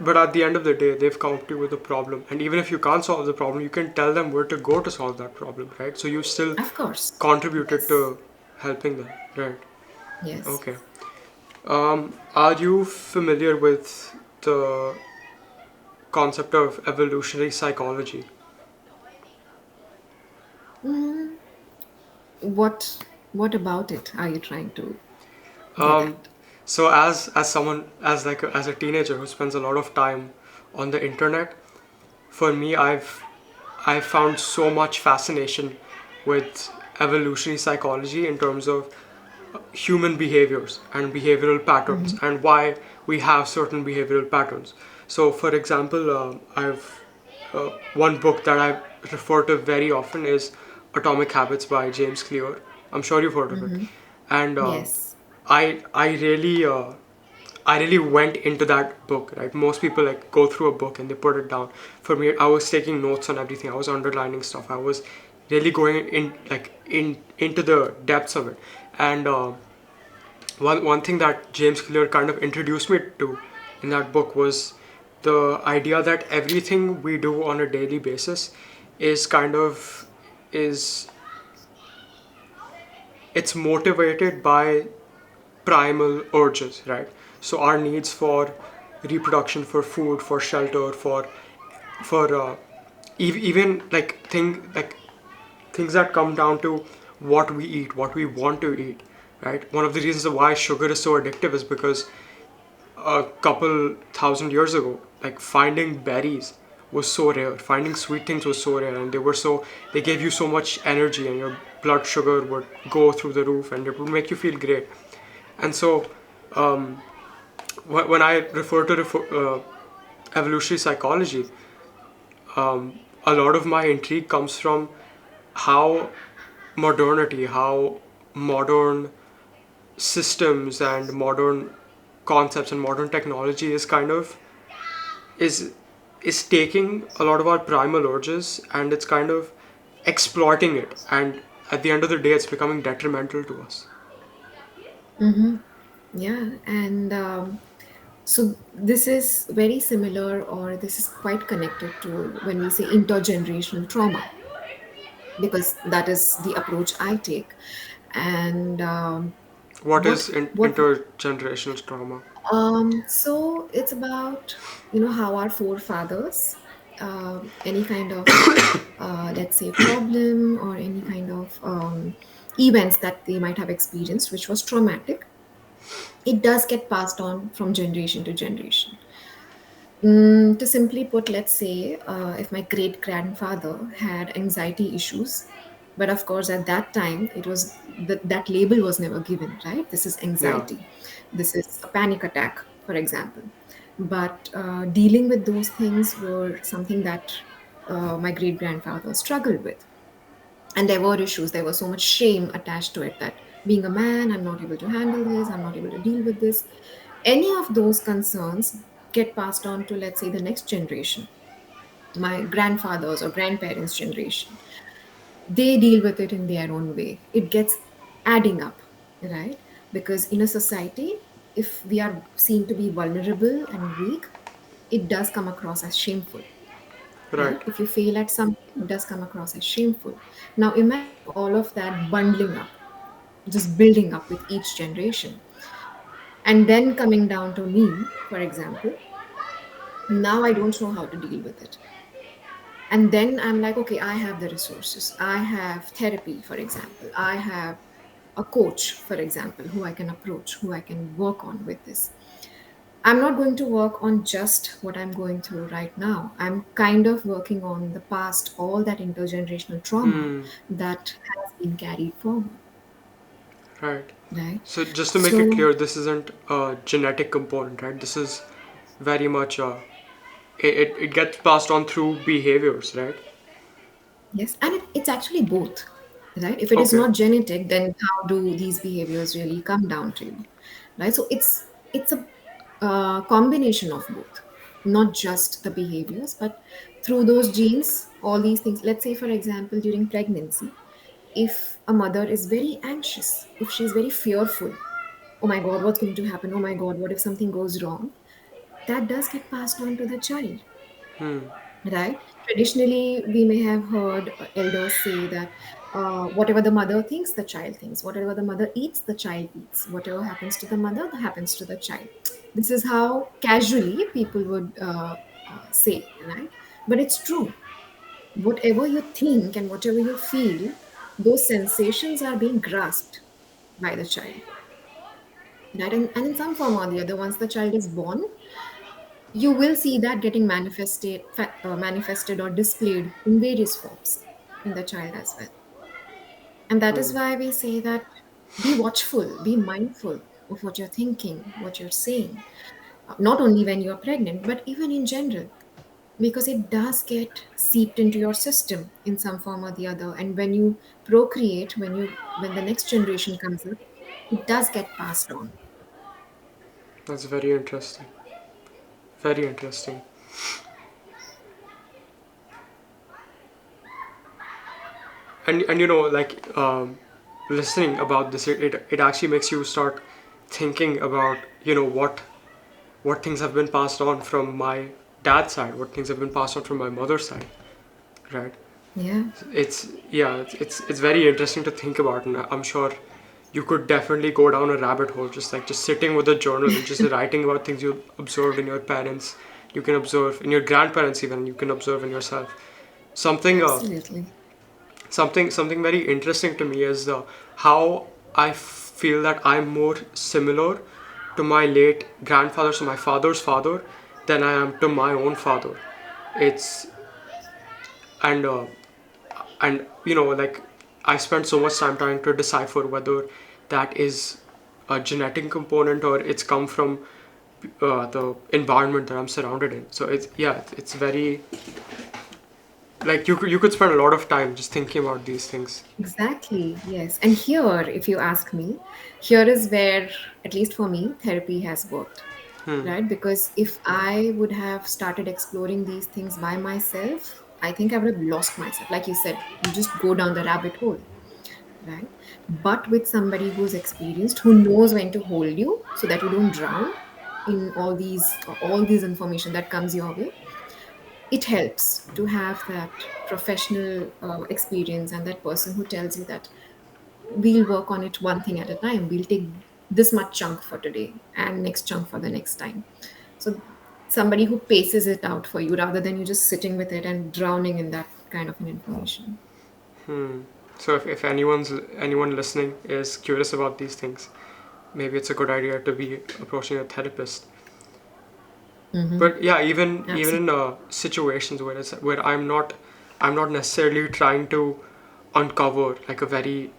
But at the end of the day, they've come up to you with a problem, and even if you can't solve the problem, you can tell them where to go to solve that problem, right? So you still Of course. contributed Yes. to helping them, right? Yes. Okay. Are you familiar with the concept of evolutionary psychology? Mm, what about it are you trying to get at? So as someone as a teenager who spends a lot of time on the internet, for me, I found so much fascination with evolutionary psychology in terms of human behaviors and behavioral patterns Hmm. and why we have certain behavioral patterns. So, for example, I've one book that I refer to very often is Atomic Habits by James Clear. I'm sure you've heard of it, Hmm. and Yes. I really went into that book. Right, most people like go through a book and they put it down. For me, I was taking notes on everything. I was underlining stuff. I was really going in into the depths of it, and one thing that James Clear kind of introduced me to in that book was the idea that everything we do on a daily basis is kind of is it's motivated by primal urges, right? So our needs for reproduction, for food, for shelter, for even like things that come down to what we eat, what we want to eat, right? One of the reasons why sugar is so addictive is because a couple thousand years ago, like finding berries was so rare, finding sweet things was so rare, and they gave you so much energy, and your blood sugar would go through the roof, and it would make you feel great. And so, when I refer to evolutionary psychology, a lot of my intrigue comes from how modernity, how modern systems and modern concepts and modern technology is kind of is is taking a lot of our primal urges and it's kind of exploiting it, and at the end of the day it's becoming detrimental to us. Hmm. Yeah. And so this is very similar, or this is quite connected to when we say intergenerational trauma, because that is the approach I take. And What is what intergenerational trauma? so it's about, how our forefathers, any kind of let's say problem, or any kind of events that they might have experienced which was traumatic, It does get passed on from generation to generation. To simply put, let's say if my great grandfather had anxiety issues, but of course at that time it was that label was never given, right? This is Yeah. anxiety, this is a panic attack, for example. But dealing with those things were something that my great grandfather struggled with. And there were issues, there was so much shame attached to it, that being a man, I'm not able to handle this, I'm not able to deal with this. Any of those concerns get passed on to, let's say, the next generation, my grandfather's or grandparents' generation. They deal with it in their own way. It gets adding up, right? Because in a society, if we are seen to be vulnerable and weak, it does come across as shameful, Right. right? If you fail at something, it does come across as shameful. Now imagine all of that bundling up, just building up with each generation. And then coming down to me, for example, now I don't know how to deal with it. And then I'm like, okay, I have the resources. I have therapy, for example. I have a coach, for example, who I can approach, who I can work on with this. I'm not going to work on just what I'm going through right now. I'm kind of working on the past, all that intergenerational trauma Hmm. that has been carried forward, Right. right? So just to make it So, clear, this isn't a genetic component, right? This is very much it gets passed on through behaviors, right? yes, and it's actually both, right? If it is Okay. not genetic, then how do these behaviors really come down to you, right? So it's a combination of both, not just the behaviors, but through those genes, all these things. Let's say, for example, during pregnancy, if a mother is very anxious, if she's very fearful, oh my God, what's going to happen? Oh my God, what if something goes wrong? That does get passed on to the child, right? Traditionally, we may have heard elders say that whatever the mother thinks, the child thinks. Whatever the mother eats, the child eats. Whatever happens to the mother, that happens to the child. This is how casually people would say, right? But it's true. Whatever you think and whatever you feel, those sensations are being grasped by the child, right? And in some form or the other, once the child is born, you will see that getting manifested or displayed in various forms in the child as well. And that is why we say that be watchful, be mindful of what you're thinking, what you're saying, not only when you're pregnant, but even in general, because it does get seeped into your system in some form or the other. And when you procreate, when the next generation comes up, it does get passed on. That's very interesting. Very interesting. And you know, like listening about this, it actually makes you start thinking about, you know, what things have been passed on from my dad's side, what things have been passed on from my mother's side, right? Yeah, It's yeah, it's very interesting to think about, and I'm sure you could definitely go down a rabbit hole, just sitting with a journal and just writing about things you observed in your parents, you can observe in your grandparents, even you can observe in yourself. Something absolutely. something very interesting to me is how I feel that I'm more similar to my late grandfather, so my father's father, than I am to my own father. It's and and you know, like, I spent so much time trying to decipher whether that is a genetic component or it's come from the environment that I'm surrounded in. So it's yeah, it's very, like, you could spend a lot of time just thinking about these things. Exactly, yes. And here, if you ask me, here is where, at least for me, therapy has worked, right? Because if I would have started exploring these things by myself, I think I would have lost myself. Like you said, you just go down the rabbit hole, right? But with somebody who's experienced, who knows when to hold you so that you don't drown in all these information that comes your way, it helps to have that professional experience and that person who tells you that we'll work on it one thing at a time. We'll take this much chunk for today and next chunk for the next time. So somebody who paces it out for you rather than you just sitting with it and drowning in that kind of an information. So if anyone listening is curious about these things, maybe it's a good idea to be approaching a therapist. Mm-hmm. But yeah, even in Absolutely. situations where I'm not necessarily trying to uncover like a very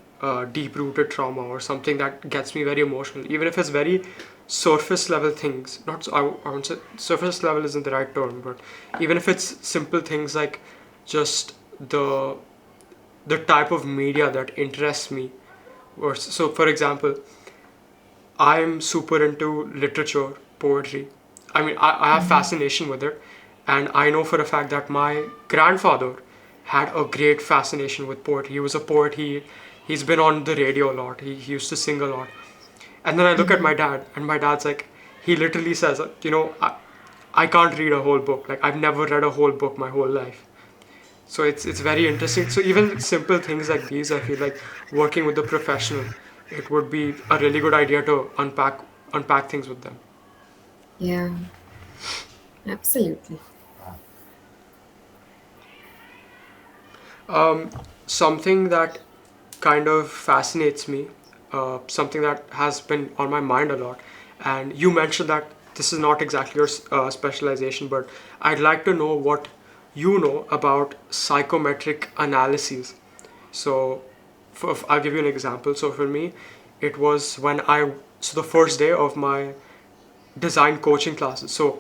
deep rooted trauma or something that gets me very emotional, even if it's very surface level things. Not so, I won't say surface level isn't the right term, but even if it's simple things like just the type of media that interests me. Or so, for example, I'm super into literature, poetry. I mean, I have Mm-hmm. fascination with it, and I know for a fact that my grandfather had a great fascination with poetry. He was a poet. He's been on the radio a lot. He used to sing a lot. And then I look at Mm-hmm. my dad, and my dad's like, he literally says, I can't read a whole book. Like I've never read a whole book my whole life. So it's very interesting. So even simple things like these, I feel like working with a professional, it would be a really good idea to unpack things with them. Yeah, absolutely. Something that kind of fascinates me, something that has been on my mind a lot, and you mentioned that this is not exactly your specialization, but I'd like to know what you know about psychometric analyses. So, I'll give you an example. So for me, it was so the first day of my design coaching classes. So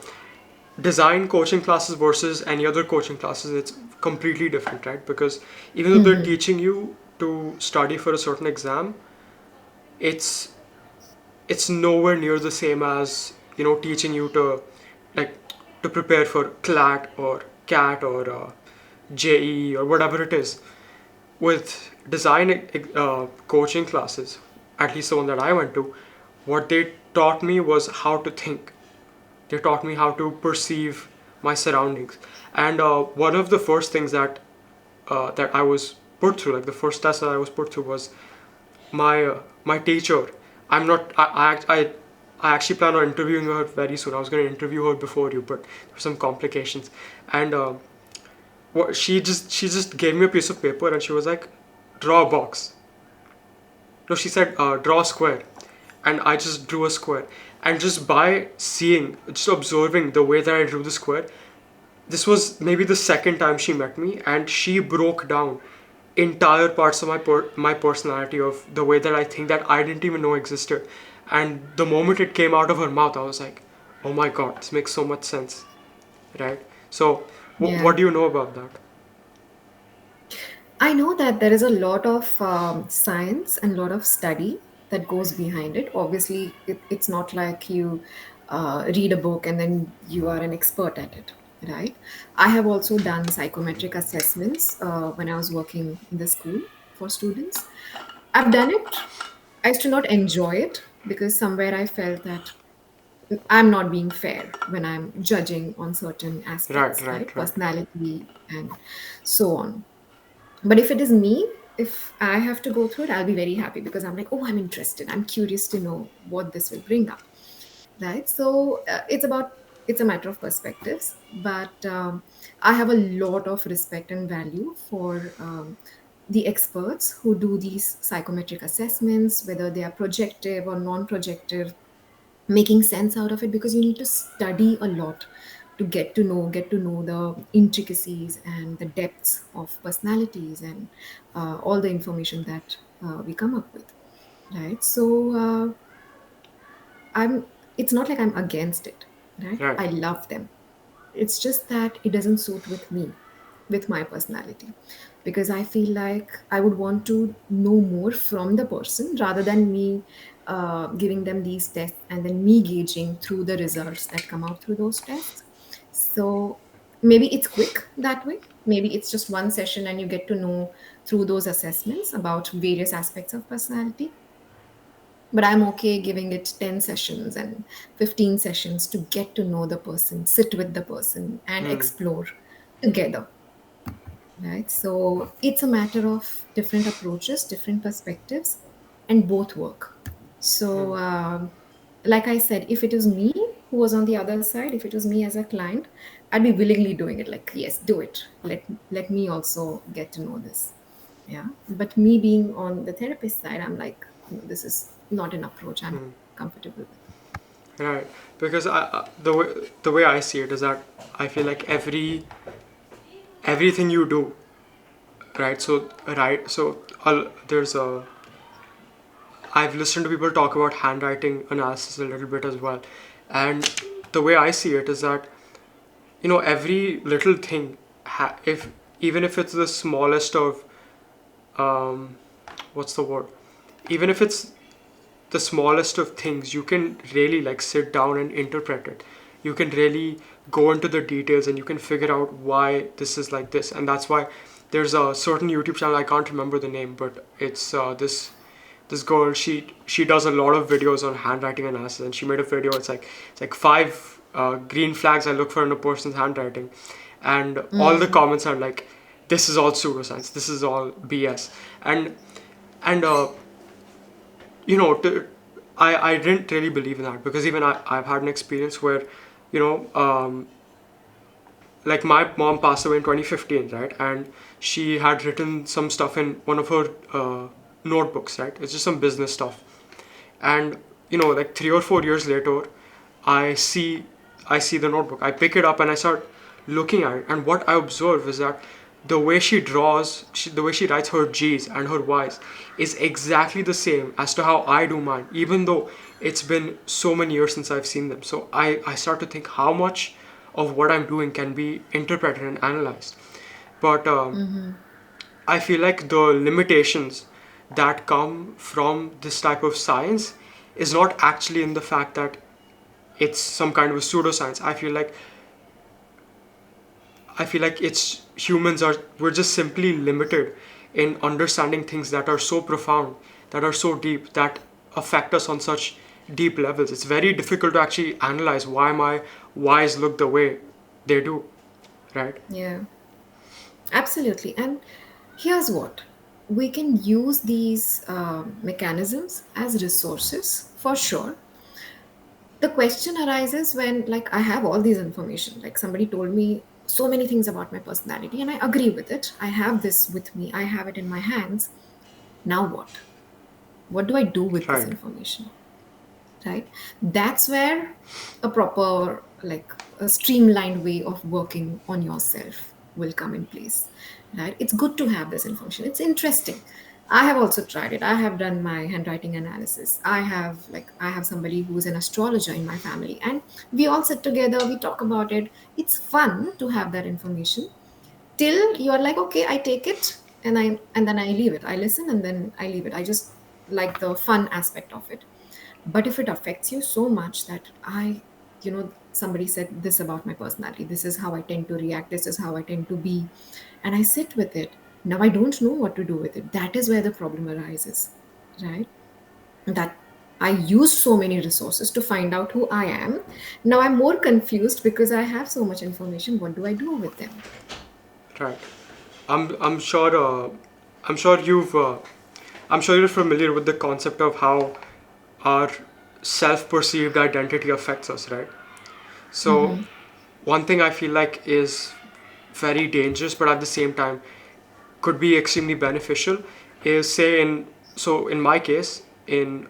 design coaching classes versus any other coaching classes, it's completely different, right? Because even though they're Mm-hmm. teaching you to study for a certain exam, it's it's nowhere near the same as teaching you to like to prepare for CLAT or CAT or JE or whatever it is. With design coaching classes, at least the one that I went to, what they taught me was how to think. They taught me how to perceive my surroundings. And one of the first things that I was put through, like the first test that I was put through, was my teacher. I'm not. I actually plan on interviewing her very soon. I was going to interview her before you, but there were some complications. And what she just gave me a piece of paper and she was like, draw a box. No, she said, draw a square. And I just drew a square. And just by seeing, just observing the way that I drew the square, this was maybe the second time she met me, and she broke down entire parts of my personality, of the way that I think that I didn't even know existed. And the moment it came out of her mouth, I was like, oh my god, this makes so much sense, right? So, Yeah. what do you know about that? I know that there is a lot of science and a lot of study that goes behind it. Obviously, it's not like you read a book and then you are an expert at it, right? I have also done psychometric assessments when I was working in the school for students. I've done it. I used to not enjoy it because somewhere I felt that I'm not being fair when I'm judging on certain Right, aspects, right? right, right. Personality and so on. But if it is me, if I have to go through it, I'll be very happy because I'm like, oh, I'm interested. I'm curious to know what this will bring up, right? So it's a matter of perspectives. But I have a lot of respect and value for the experts who do these psychometric assessments, whether they are projective or non-projective, making sense out of it, because you need to study a lot to get to know the intricacies and the depths of personalities and all the information that we come up with, right? So I'm it's not like I'm against it, right? Right. I love them. It's just that it doesn't suit with me, with my personality, because I feel like I would want to know more from the person rather than me giving them these tests and then me gauging through the results that come out through those tests. So maybe it's quick that way. Maybe it's just one session and you get to know through those assessments about various aspects of personality. But I'm okay giving it 10 sessions and 15 sessions to get to know the person, sit with the person, and Hmm. explore together, right? So it's a matter of different approaches, different perspectives, and both work. So, like I said, if it was me who was on the other side, if it was me as a client, I'd be willingly doing it. Like, yes, do it. Let me also get to know this. Yeah. But me being on the therapist side, I'm like, no, this is not an approach. I'm comfortable with. Right, because the way I see it is that I feel like everything you do, right? There's a I've listened to people talk about handwriting analysis a little bit as well, and the way I see it is that every little thing, if even if it's the smallest of what's the word, even if it's the smallest of things, you can really like sit down and interpret it. You can really go into the details and you can figure out why this is like this. And that's why there's a certain YouTube channel, I can't remember the name, but it's this girl, she does a lot of videos on handwriting analysis, and she made a video. It's like five green flags I look for in a person's handwriting, and all the Mm. comments are like, this is all pseudoscience, this is all BS. And you know, I didn't really believe in that, because even I've had an experience where, you know, like my mom passed away in 2015, right? And she had written some stuff in one of her notebooks, right? It's just some business stuff. And, like 3 or 4 years later, I see I see the notebook. I pick it up and I start looking at it. And what I observe is that the way she draws, the way she writes her G's and her Y's is exactly the same as to how I do mine, even though it's been so many years since I've seen them. So I start to think how much of what I'm doing can be interpreted and analyzed. But I feel like the limitations that come from this type of science is not actually in the fact that it's some kind of a pseudoscience. I feel like it's humans are we're just simply limited in understanding things that are so profound, that are so deep, that affect us on such deep levels. It's very difficult to actually analyze why my whys look the way they do, right? Yeah, absolutely. And here's what we can use these mechanisms as resources for sure. The question arises when, like, I have all these information, like somebody told me so many things about my personality and I agree with it. I have this with me, I have it in my hands. Now what do I do with this Right, information? Right, that's where a proper, like, a streamlined way of working on yourself will come in place. Right, it's good to have this information, it's interesting. I have also tried it. I have done my handwriting analysis. I have somebody who's an astrologer in my family, and we all sit together, we talk about it. It's fun to have that information till you're like, okay, I take it, and then I leave it. I listen and then I leave it. I just like the fun aspect of it. But if it affects you so much that somebody said this about my personality, this is how I tend to react, this is how I tend to be, and I sit with it, now I don't know what to do with it. That is where the problem arises, right? That I use so many resources to find out who I am. Now I'm more confused because I have so much information. What do I do with them? right. I'm sure I'm sure you're familiar with the concept of how our self-perceived identity affects us, right? So one thing I feel like is very dangerous, but at the same time could be extremely beneficial, is say in my case, in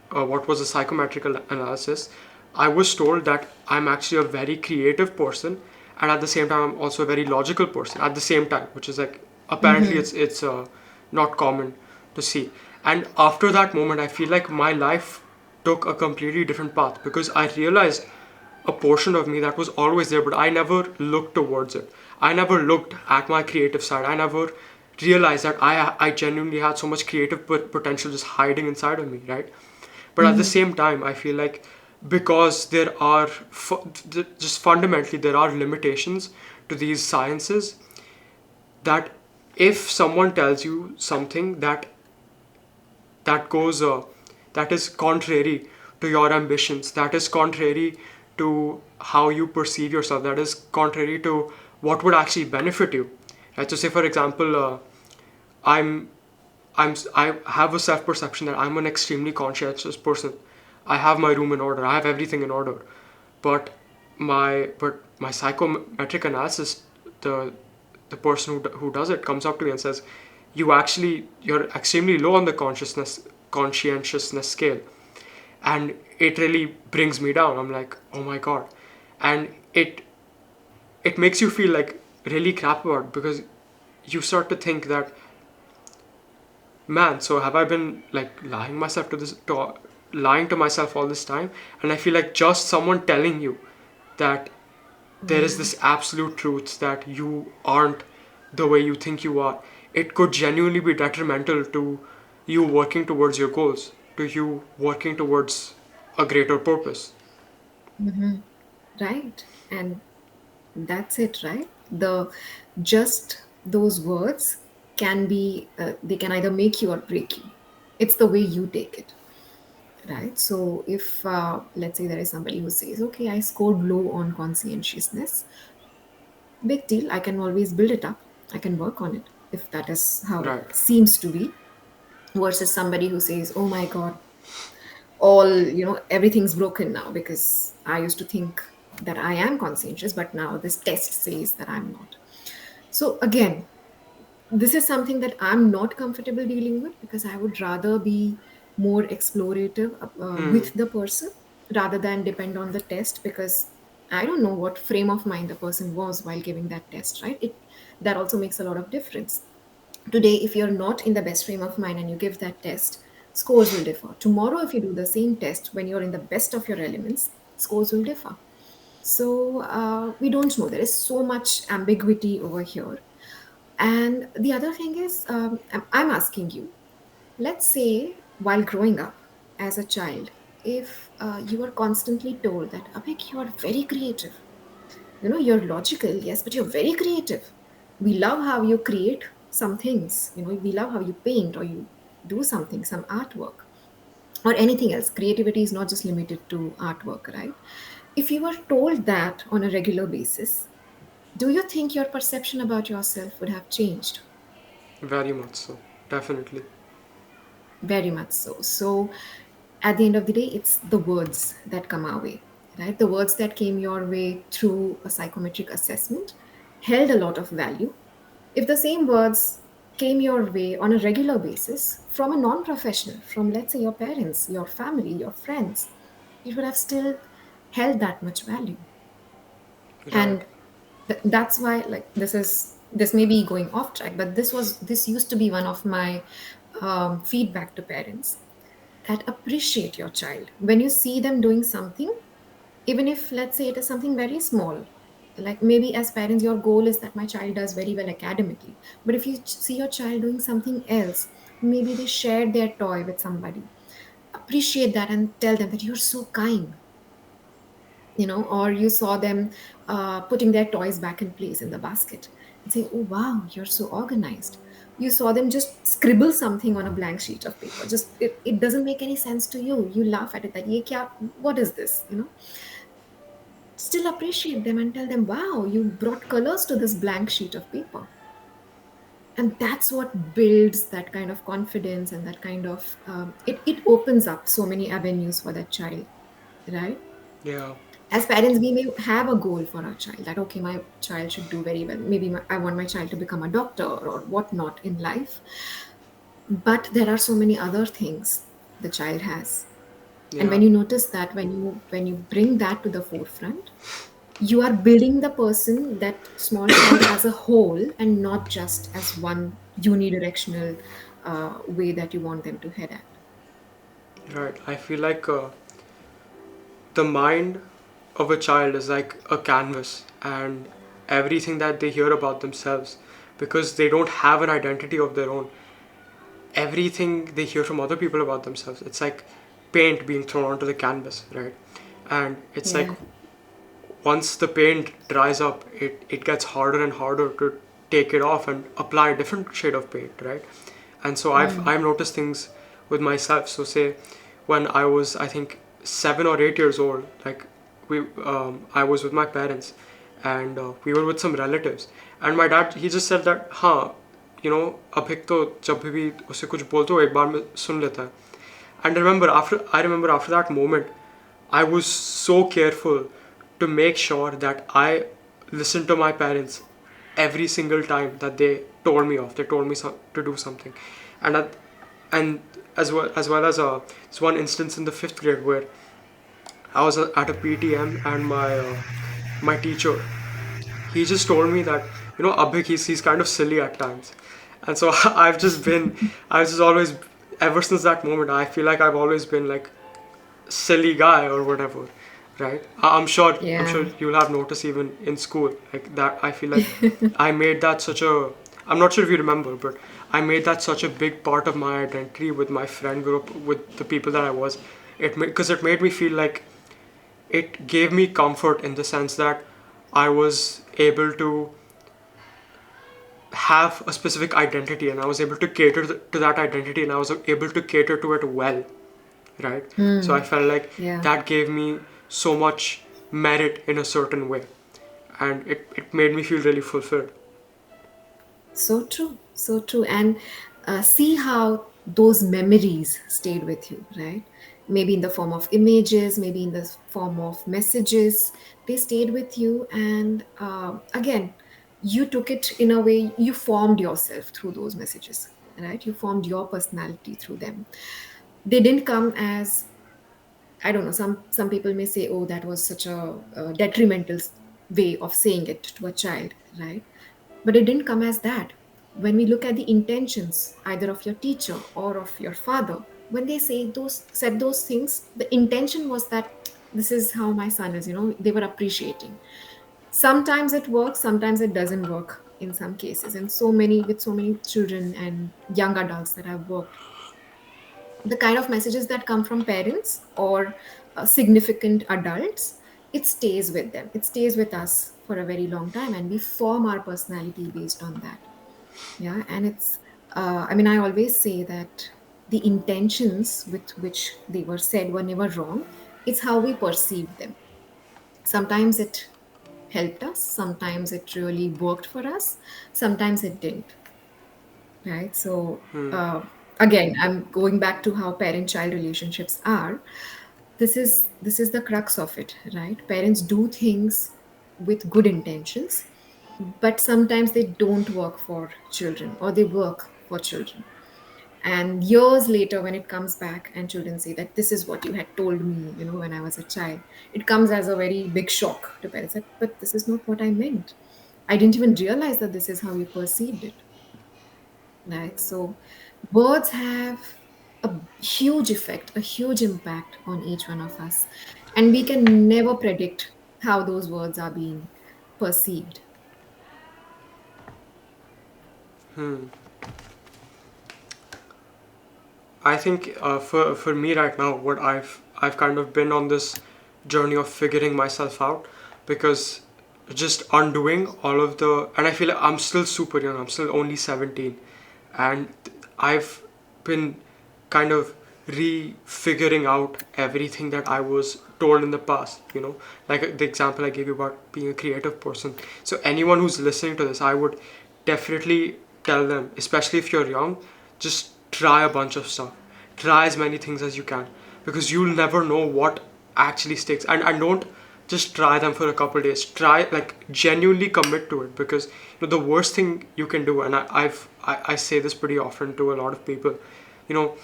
what was a psychometrical analysis, I was told that I'm actually a very creative person, and at the same time I'm also a very logical person at the same time, which is like apparently it's not common to see. And after that moment, I feel like my life took a completely different path, because I realized a portion of me that was always there, but I never looked towards it. I never looked at my creative side. I never realized that I genuinely had so much creative potential just hiding inside of me, right? But at the same time, I feel like because there are just fundamentally there are limitations to these sciences, that if someone tells you something that goes that is contrary to your ambitions, that is contrary to how you perceive yourself, that is contrary to what would actually benefit you, right? So say for example, i'm I have a self perception that I'm an extremely conscientious person. I have my room in order, I have everything in order. But my psychometric analysis, the the person who does it comes up to me and says, you're extremely low on the conscientiousness scale. and it really brings me down. I'm like, oh my god. And it makes you feel like really crap about it, because you start to think that, man, so have I been like lying to myself all this time? And I feel like just someone telling you that there is this absolute truth that you aren't the way you think you are, it could genuinely be detrimental to you working towards your goals, to you working towards a greater purpose. Hmm. Right. And that's it, right? The just those words can be, they can either make you or break you. It's the way you take it, right? So if, let's say there is somebody who says, okay, I scored low on conscientiousness, big deal. I can always build it up. I can work on it if that is how it Right. seems to be. Versus somebody who says, oh my God, all, everything's broken now because I used to think that I am conscientious, but now this test says that I'm not. So again, this is something that I'm not comfortable dealing with because I would rather be more explorative Hmm. with the person rather than depend on the test, because I don't know what frame of mind the person was while giving that test, right? It That also makes a lot of difference. Today, if you're not in the best frame of mind and you give that test, scores will differ. Tomorrow, if you do the same test when you're in the best of your elements, scores will differ. So we don't know. There is so much ambiguity over here. And the other thing is, I'm asking you, let's say while growing up as a child, if you are constantly told that, Abhik, you are very creative. You're logical, yes, but you're very creative. We love how you create some things. We love how you paint or you do something, some artwork or anything else. Creativity is not just limited to artwork, right? If you were told that on a regular basis, do you think your perception about yourself would have changed? Very much so. Definitely. Very much so. So, at the end of the day, it's the words that come our way, right? The words that came your way through a psychometric assessment held a lot of value. If the same words came your way on a regular basis from a non professional, from let's say your parents, your family, your friends, it would have still held that much value. Right. And that's why, like, this may be going off track, but this used to be one of my feedback to parents, that appreciate your child when you see them doing something, even if let's say it is something very small. Like maybe as parents your goal is that my child does very well academically, but if you see your child doing something else, maybe they shared their toy with somebody, appreciate that and tell them that you're so kind. Or you saw them putting their toys back in place in the basket and say, oh wow, you're so organized. You saw them just scribble something on a blank sheet of paper, just it doesn't make any sense to you. You laugh at it, that ye kya, what is this? Still appreciate them and tell them, wow, you brought colors to this blank sheet of paper. And that's what builds that kind of confidence, and that kind of it opens up so many avenues for that child, right? Yeah. As parents, we may have a goal for our child, that okay, my child should do very well. Maybe I want my child to become a doctor or whatnot in life, but there are so many other things the child has. And Yeah. when you notice that, when you bring that to the forefront, you are building the person, that small child, as a whole, and not just as one unidirectional way that you want them to head at. Right. I feel like the mind of a child is like a canvas, and everything that they hear about themselves, because they don't have an identity of their own, everything they hear from other people about themselves, it's like paint being thrown onto the canvas, right? And it's like Yeah. once the paint dries up, it gets harder and harder to take it off and apply a different shade of paint, right? And so I've noticed things with myself. So say when I was, I think, 7 or 8 years old, like I was with my parents, and we were with some relatives, and my dad, he just said that, हाँ, अभिक तो जब भी उसे कुछ बोलते हो एक बार में सुन लेता है. And I remember after that moment, I was so careful to make sure that I listened to my parents every single time that they told me off. They told me to do something, and And as well as this one instance in the fifth grade where I was at a PTM, and my teacher, he just told me that, Abhik, he's kind of silly at times. And so I've just always, ever since that moment, I feel like I've always been like silly guy or whatever, right? I'm sure Yeah. you'll have noticed even in school like that. I feel like I made that such a, I'm not sure if you remember, but I made that such a big part of my identity with my friend group, with the people that I was. Because it made me feel like, it gave me comfort in the sense that I was able to have a specific identity, and I was able to cater to that identity, and I was able to cater to it well, right? So I Hmm. felt like Yeah. that gave me so much merit in a certain way, and it made me feel really fulfilled. So true, so true. And see how those memories stayed with you, right? Maybe in the form of images, maybe in the form of messages, they stayed with you. And again, you took it in a way, you formed yourself through those messages, right? You formed your personality through them. They didn't come as, I don't know, some people may say, oh, that was such a, detrimental way of saying it to a child, right? But it didn't come as that. When we look at the intentions, either of your teacher or of your father, when they said those things, the intention was that this is how my son is, they were appreciating. Sometimes it works, sometimes it doesn't work in some cases. And with so many children and young adults that I've worked, the kind of messages that come from parents or significant adults, it stays with them, it stays with us for a very long time, and we form our personality based on that. Yeah. And it's I mean, I always say that the intentions with which they were said were never wrong. It's how we perceived them. Sometimes it helped us, sometimes it really worked for us, sometimes it didn't, right? So again, I'm going back to how parent child relationships are. This is the crux of it, right? Parents do things with good intentions, but sometimes they don't work for children, or they work for children. And years later, when it comes back and children say that this is what you had told me, when I was a child, it comes as a very big shock to parents that, but this is not what I meant. I didn't even realize that this is how you perceived it. Right? So words have a huge effect, a huge impact on each one of us. And we can never predict how those words are being perceived. I think for me right now, what I've kind of been on this journey of figuring myself out, because just undoing all of the, and I feel like I'm still super young. I'm still only 17, and I've been kind of refiguring out everything that I was told in the past. Like the example I gave you about being a creative person. So anyone who's listening to this, I would definitely tell them, especially if you're young, just try a bunch of stuff. Try as many things as you can, because you'll never know what actually sticks. And don't just try them for a couple days. Try, like, genuinely commit to it, because the worst thing you can do, and I say this pretty often to a lot of people, you know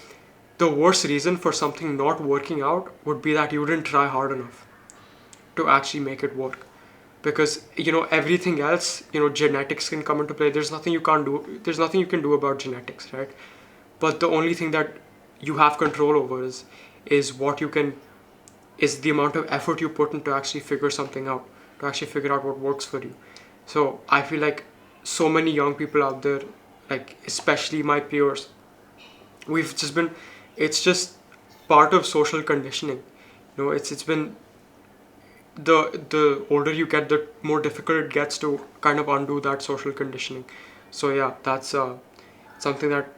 the worst reason for something not working out would be that you didn't try hard enough to actually make it work. Because everything else, genetics can come into play. There's nothing you can do about genetics, right? But the only thing that you have control over is what you can is the amount of effort you put into actually figure something out, to actually figure out what works for you. So I feel like so many young people out there, like especially my peers, we've just been it's just part of social conditioning. It's been, the older you get, the more difficult it gets to kind of undo that social conditioning. So yeah, that's something that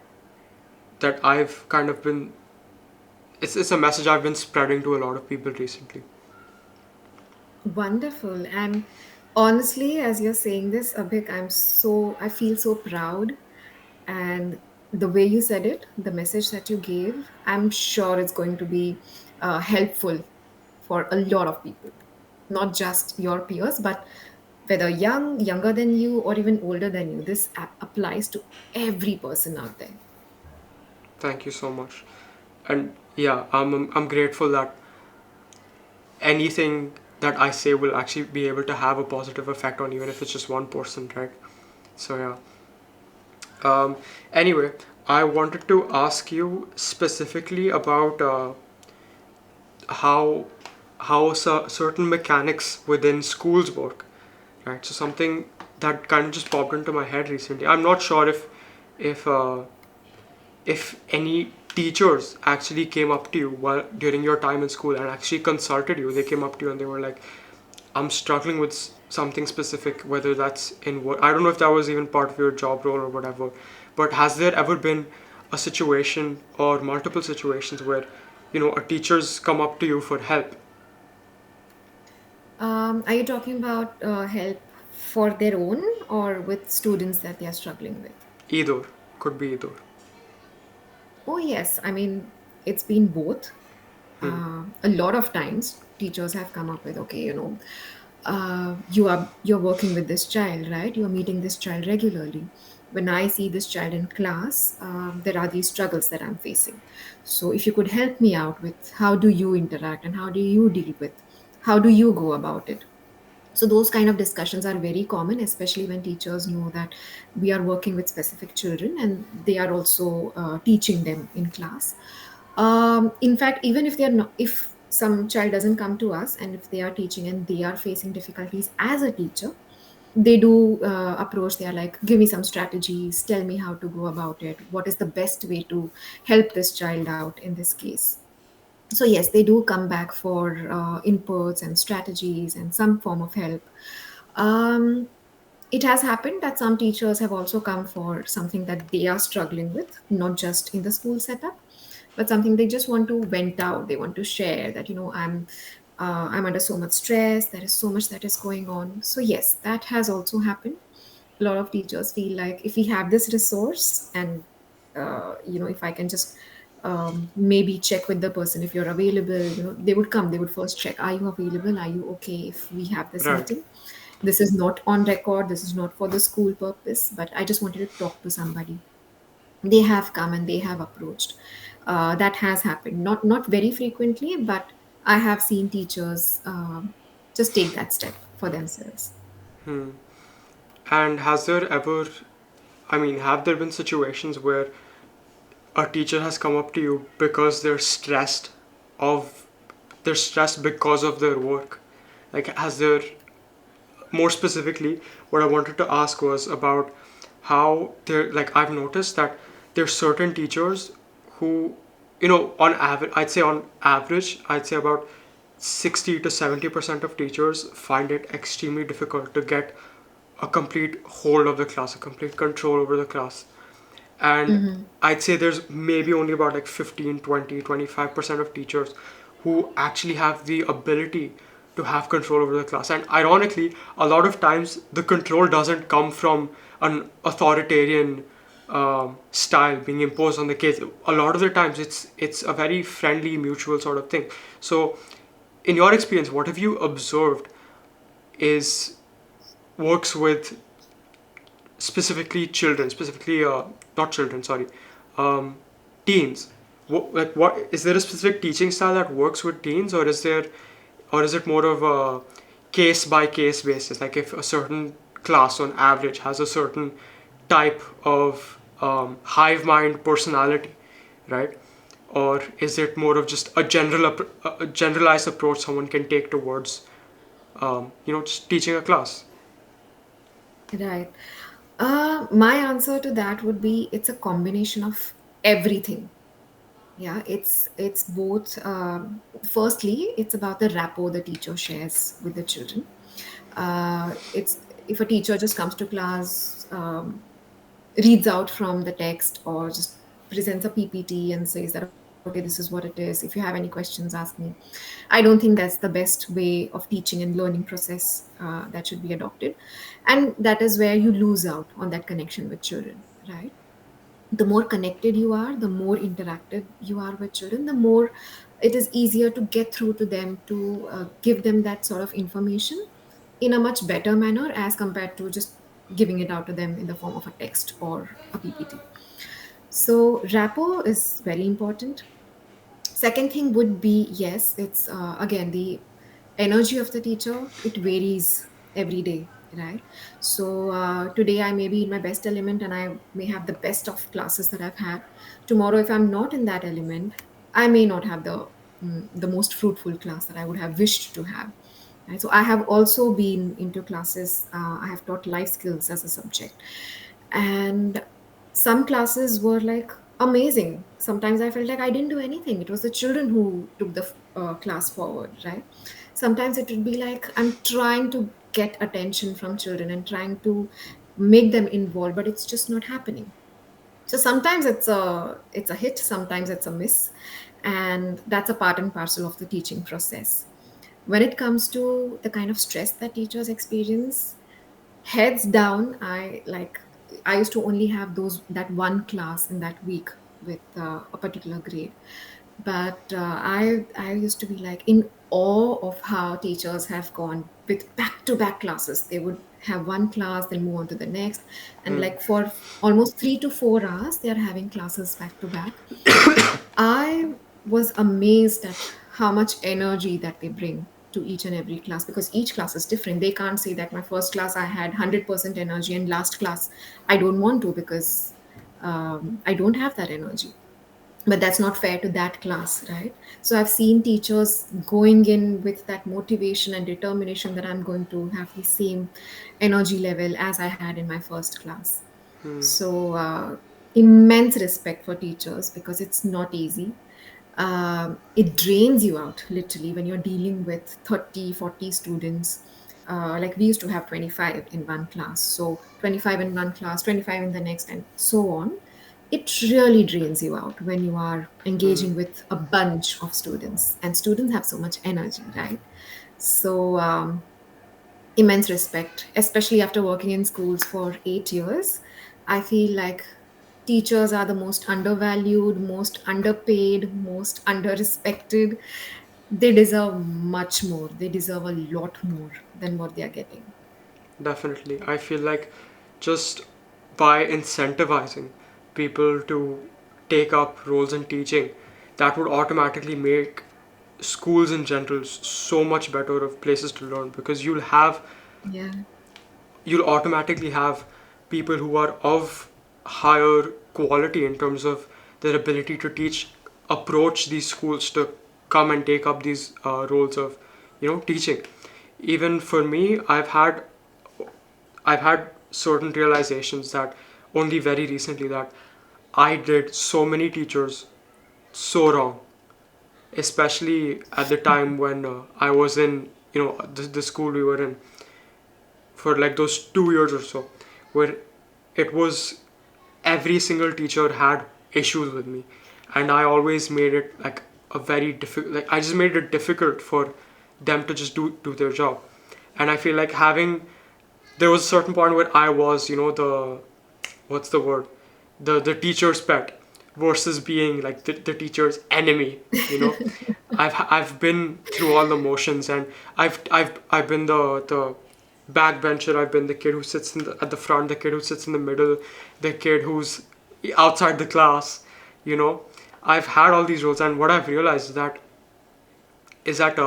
I've kind of been, it's a message I've been spreading to a lot of people recently. Wonderful. And honestly, as you're saying this, Abhik, I feel so proud. And the way you said it, the message that you gave, I'm sure it's going to be helpful for a lot of people, not just your peers, but whether younger than you, or even older than you. This applies to every person out there. Thank you so much. And yeah, I'm grateful that anything that I say will actually be able to have a positive effect on, even if it's just one person, right? So yeah. Um, Anyway, I wanted to ask you specifically about how certain mechanics within schools work, right? So something that kind of just popped into my head recently. I'm not sure if if any teachers actually came up to you while during your time in school and actually consulted you. They came up to you and they were like, I'm struggling with something specific, whether that's in what, I don't know if that was even part of your job role or whatever, but has there ever been a situation or multiple situations where, a teacher's come up to you for help? Are you talking about help for their own or with students that they are struggling with? Either, could be either. Oh, yes. I mean, it's been both. Hmm. A lot of times, teachers have come up with, okay, you're working with this child, right? You're meeting this child regularly. When I see this child in class, there are these struggles that I'm facing. So, if you could help me out with how do you interact and how do you deal with, how do you go about it? So those kind of discussions are very common, especially when teachers know that we are working with specific children and they are also teaching them in class. In fact, even if they're not, if some child doesn't come to us and if they are teaching and they are facing difficulties as a teacher, they do approach. They are like, give me some strategies, tell me how to go about it, what is the best way to help this child out in this case. So yes, they do come back for inputs and strategies and some form of help. um, it has happened that some teachers have also come for something that they are struggling with, not just in the school setup, but something they just want to vent out. They want to share that, I'm under so much stress. There is so much that is going on. So yes, that has also happened. A lot of teachers feel like if we have this resource and if I can just maybe check with the person if you're available, they would come. They would first check, are you available, are you okay if we have this Right. meeting? This is not on record, this is not for the school purpose, but I just wanted to talk to somebody. They have come and they have approached. That has happened, not very frequently, but I have seen teachers just take that step for themselves. Hmm. And has there ever, I mean, have there been situations where a teacher has come up to you because of they're stressed because of their work? Like, has there, more specifically, what I wanted to ask was about how there, like, I've noticed that there's certain teachers who, on average, I'd say about 60 to 70% of teachers find it extremely difficult to get a complete hold of the class, a complete control over the class. And Hmm. I'd say there's maybe only about like 15, 20, 25% of teachers who actually have the ability to have control over the class. And ironically, a lot of times the control doesn't come from an authoritarian style being imposed on the kids. A lot of the times it's a very friendly, mutual sort of thing. So in your experience, what have you observed is works with specifically children, specifically not children, sorry, um, teens? What is there a specific teaching style that works with teens, or is it more of a case by case basis? Like if a certain class on average has a certain type of hive mind personality, right? Or is it more of just a generalized approach someone can take towards just teaching a class? Right. My answer to that would be it's a combination of everything. Yeah, it's both. Firstly, it's about the rapport the teacher shares with the children. It's if a teacher just comes to class, reads out from the text, or just presents a PPT and says that, okay, this is what it is. If you have any questions, ask me. I don't think that's the best way of teaching and learning process that should be adopted, and that is where you lose out on that connection with children, right? The more connected you are, the more interactive you are with children, the more it is easier to get through to them, to give them that sort of information in a much better manner as compared to just giving it out to them in the form of a text or a PPT. So rapport is very important. Second thing would be, yes, it's again the energy of the teacher. It varies every day, right? So today I may be in my best element and I may have the best of classes that I've had. Tomorrow, if I'm not in that element, I may not have the most fruitful class that I would have wished to have. Right? So I have also been into classes. I have taught life skills as a subject, and some classes were like amazing. Sometimes I felt like I didn't do anything. It was the children who took the class forward, right? Sometimes it would be like I'm trying to get attention from children and trying to make them involved, but it's just not happening. So sometimes it's a hit, sometimes it's a miss, and that's a part and parcel of the teaching process. When it comes to the kind of stress that teachers experience, heads down, I used to only have those that one class in that week with a particular grade. But I used to be like in awe of how teachers have gone with back to back classes. They would have one class, then move on to the next, and Hmm. like for almost 3 to 4 hours they are having classes back to back. I was amazed at how much energy that they bring to each and every class, because each class is different. They can't say that my first class I had 100% energy and last class I don't want to, because I don't have that energy. But that's not fair to that class, right? So I've seen teachers going in with that motivation and determination that I'm going to have the same energy level as I had in my first class. Hmm. So immense respect for teachers, because it's not easy. It drains you out literally when you're dealing with 30, 40 students. Like we used to have 25 in one class, so 25 in one class, 25 in the next, and so on. It really drains you out when you are Hmm. engaging with a bunch of students, and students have so much energy, right? So immense respect, especially after working in schools for 8 years. I feel like teachers are the most undervalued, most underpaid, most underrespected. They deserve much more. They deserve a lot more than what they are getting. Definitely. I feel like just by incentivizing people to take up roles in teaching, that would automatically make schools in general so much better of places to learn, because Yeah. you'll automatically have people who are of higher quality in terms of their ability to teach approach these schools to come and take up these roles of teaching. Even for me, I've had certain realizations that only very recently, that I did so many teachers so wrong, especially at the time when I was in the school we were in for like those 2 years or so, where it was every single teacher had issues with me, and I always made it like a very difficult, like I just made it difficult for them to just do their job. And I feel like having there was a certain point where I was, the what's the word, the teacher's pet versus being like the teacher's enemy. You know, I've been through all the motions, and I've been the backbencher. I've been the kid who sits at the front, the kid who sits in the middle, the kid who's outside the class. You know, I've had all these roles, and what I've realized is that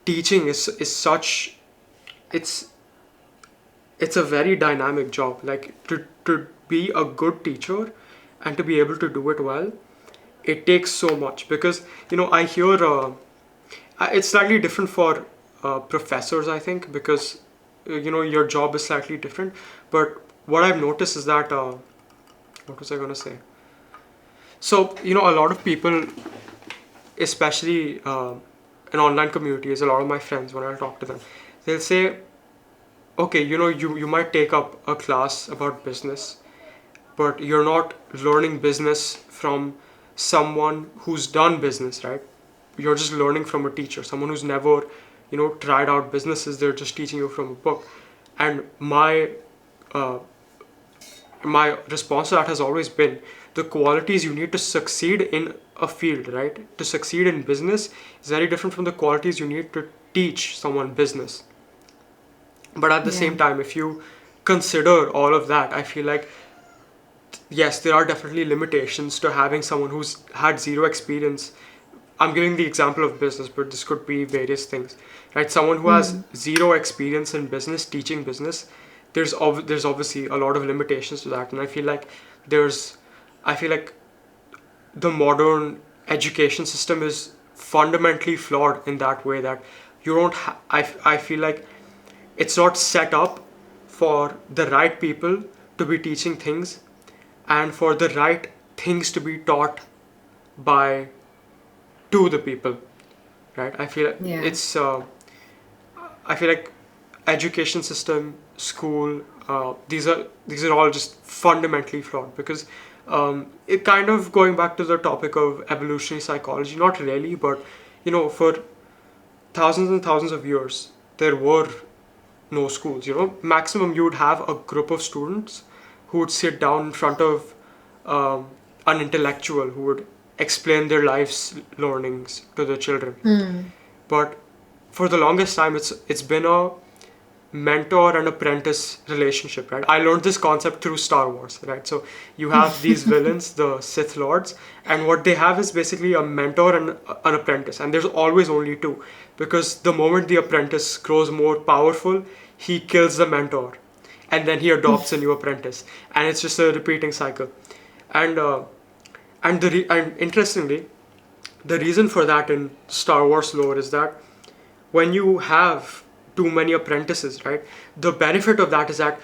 teaching is such it's it's a very dynamic job. Like to be a good teacher and to be able to do it well, it takes so much, because I hear it's slightly different for professors, I think, because your job is slightly different. But what I've noticed is that what was I gonna say? So a lot of people, especially in online communities, a lot of my friends, when I talk to them, they'll say, okay, you might take up a class about business, but you're not learning business from someone who's done business, right? You're just learning from a teacher, someone who's never tried out businesses. They're just teaching you from a book. And uh, my response to that has always been, the qualities you need to succeed in a field, right, to succeed in business, is very different from the qualities you need to teach someone business. But at the Yeah. same time, if you consider all of that, I feel like yes, there are definitely limitations to having someone who's had zero experience. I'm giving the example of business, but this could be various things, right? Someone who has Mm. zero experience in business, teaching business, there's obviously a lot of limitations to that, and there's, I feel like the modern education system is fundamentally flawed in that way that you don't. I feel like it's not set up for the right people to be teaching things and for the right things to be taught by to the people, right? Yeah. I feel like education system, school, these are all just fundamentally flawed because it kind of going back to the topic of evolutionary psychology, not really, but for thousands and thousands of years there were no schools. Maximum you would have a group of students who would sit down in front of um, an intellectual who would explain their life's learnings to the children. Hmm. But for the longest time, it's been a mentor and apprentice relationship, right? I learned this concept through Star Wars, right? So you have these villains, the Sith Lords, and what they have is basically a mentor and an apprentice, and there's always only two, because the moment the apprentice grows more powerful, he kills the mentor, and then he adopts a new apprentice, and it's just a repeating cycle. And and interestingly, the reason for that in Star Wars lore is that when you have too many apprentices, right? The benefit of that is that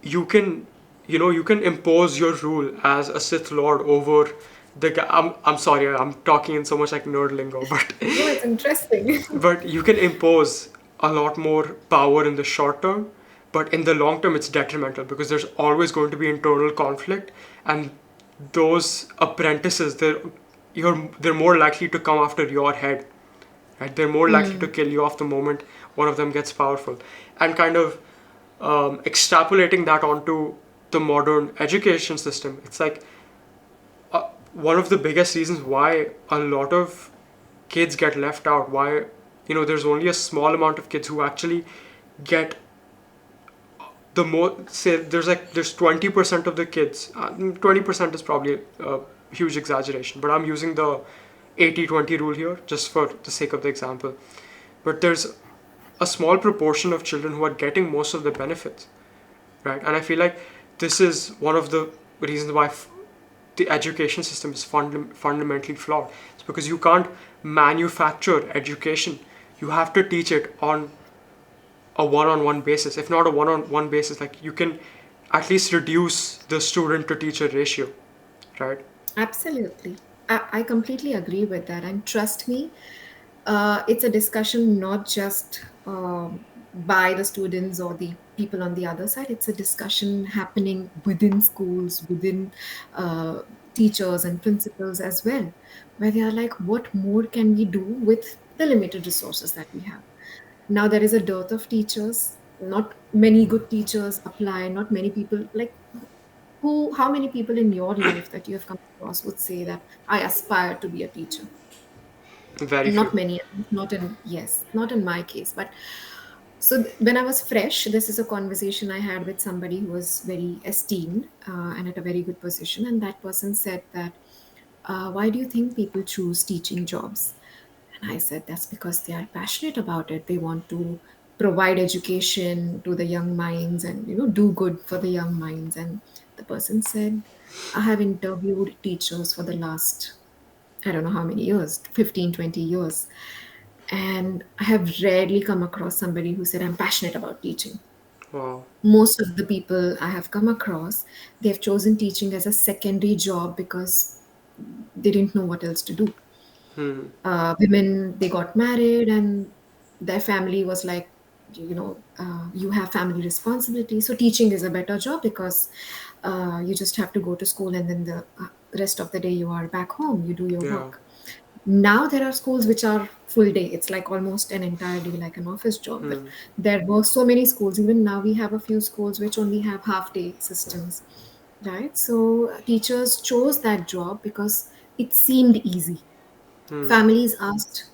you can, you can impose your rule as a Sith Lord over the guy. I'm sorry, I'm talking in so much like nerd lingo, but No, it's interesting. but you can impose a lot more power in the short term, but in the long term it's detrimental because there's always going to be internal conflict, and those apprentices, they're more likely to come after your head, right? They're more likely to Hmm. kill you off the moment one of them gets powerful. And kind of extrapolating that onto the modern education system, it's like one of the biggest reasons why a lot of kids get left out, why there's only a small amount of kids who actually get the more, say there's 20% of the kids, 20% is probably a huge exaggeration, but I'm using the 80-20 rule here just for the sake of the example. But there's a small proportion of children who are getting most of the benefits, right? And I feel like this is one of the reasons why the education system is fundamentally flawed. It's because you can't manufacture education. You have to teach it on a one-on-one basis. If not a one-on-one basis, like you can at least reduce the student to teacher ratio, right? Absolutely. I completely agree with that. And trust me, it's a discussion not just by the students or the people on the other side. It's a discussion happening within schools, within uh, teachers and principals as well, where they are like, what more can we do with the limited resources that we have? Now there is a dearth of teachers. Not many good teachers apply. Not many people like how many people in your life that you have come across would say that I aspire to be a teacher? Very Not few. many, not in, yes, not in my case. But so when I was fresh, this is a conversation I had with somebody who was very esteemed and at a very good position, and that person said that, why do you think people choose teaching jobs? And I said, that's because they are passionate about it. They want to provide education to the young minds and, do good for the young minds. And the person said, I have interviewed teachers for the last, I don't know how many years, 15, 20 years. And I have rarely come across somebody who said, I'm passionate about teaching. Wow. Most of the people I have come across, they've chosen teaching as a secondary job because they didn't know what else to do. Hmm. Women, they got married and their family was like, you have family responsibility, so teaching is a better job because you just have to go to school and then the rest of the day you are back home, you do your Yeah. work. Now there are schools which are full day, it's like almost an entire day like an office job, but Hmm. there were so many schools, even now we have a few schools which only have half day systems, right? So teachers chose that job because it seemed easy. Hmm. Families asked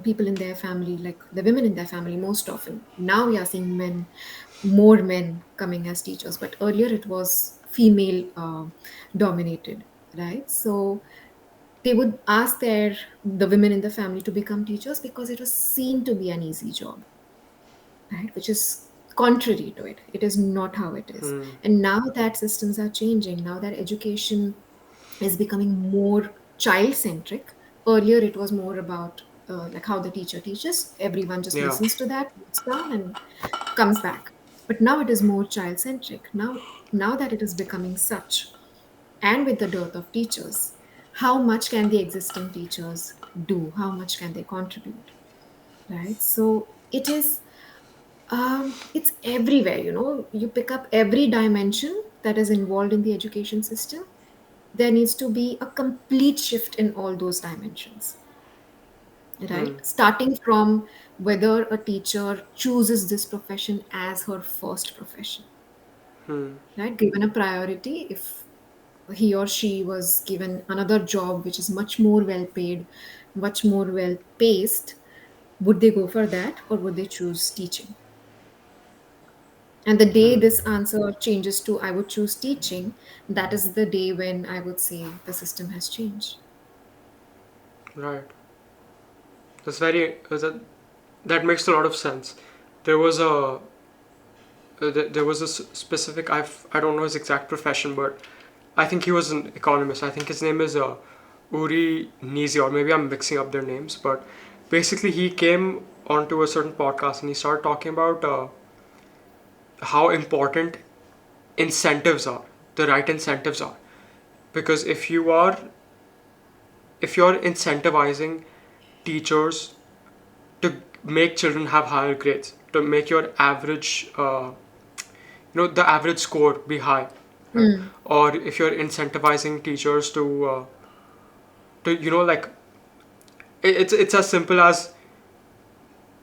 people in their family, like the women in their family, most often. Now we are seeing men, more men coming as teachers, but earlier it was female dominated, right? So they would ask the women in the family to become teachers because it was seen to be an easy job, right? Which is contrary to it. It is not how it is. And now that systems are changing, now that education is becoming more child centric. Earlier, it was more about like how the teacher teaches. Everyone just Yeah. listens to that, notes down, and comes back. But now it is more child centric. Now that it is becoming such, and with the dearth of teachers, how much can the existing teachers do? How much can they contribute? Right. So it's everywhere. You pick up every dimension that is involved in the education system. There needs to be a complete shift in all those dimensions, right? Starting from whether a teacher chooses this profession as her first profession, right? Given a priority, if he or she was given another job which is much more well paid, much more well paced, would they go for that or would they choose teaching? And the day this answer changes to I would choose teaching, that is the day when I would say the system has changed. Right. That's very that makes a lot of sense. There was a there was a specific I don't know his exact profession, but I think he was an economist. I think his name is Uri Nizi, or maybe I'm mixing up their names. But basically, he came onto a certain podcast and he started talking about how important incentives are, the right incentives are. Because if you're incentivizing teachers to make children have higher grades, to make your average, the average score be high, right? Hmm. Or if you're incentivizing teachers to like it's as simple as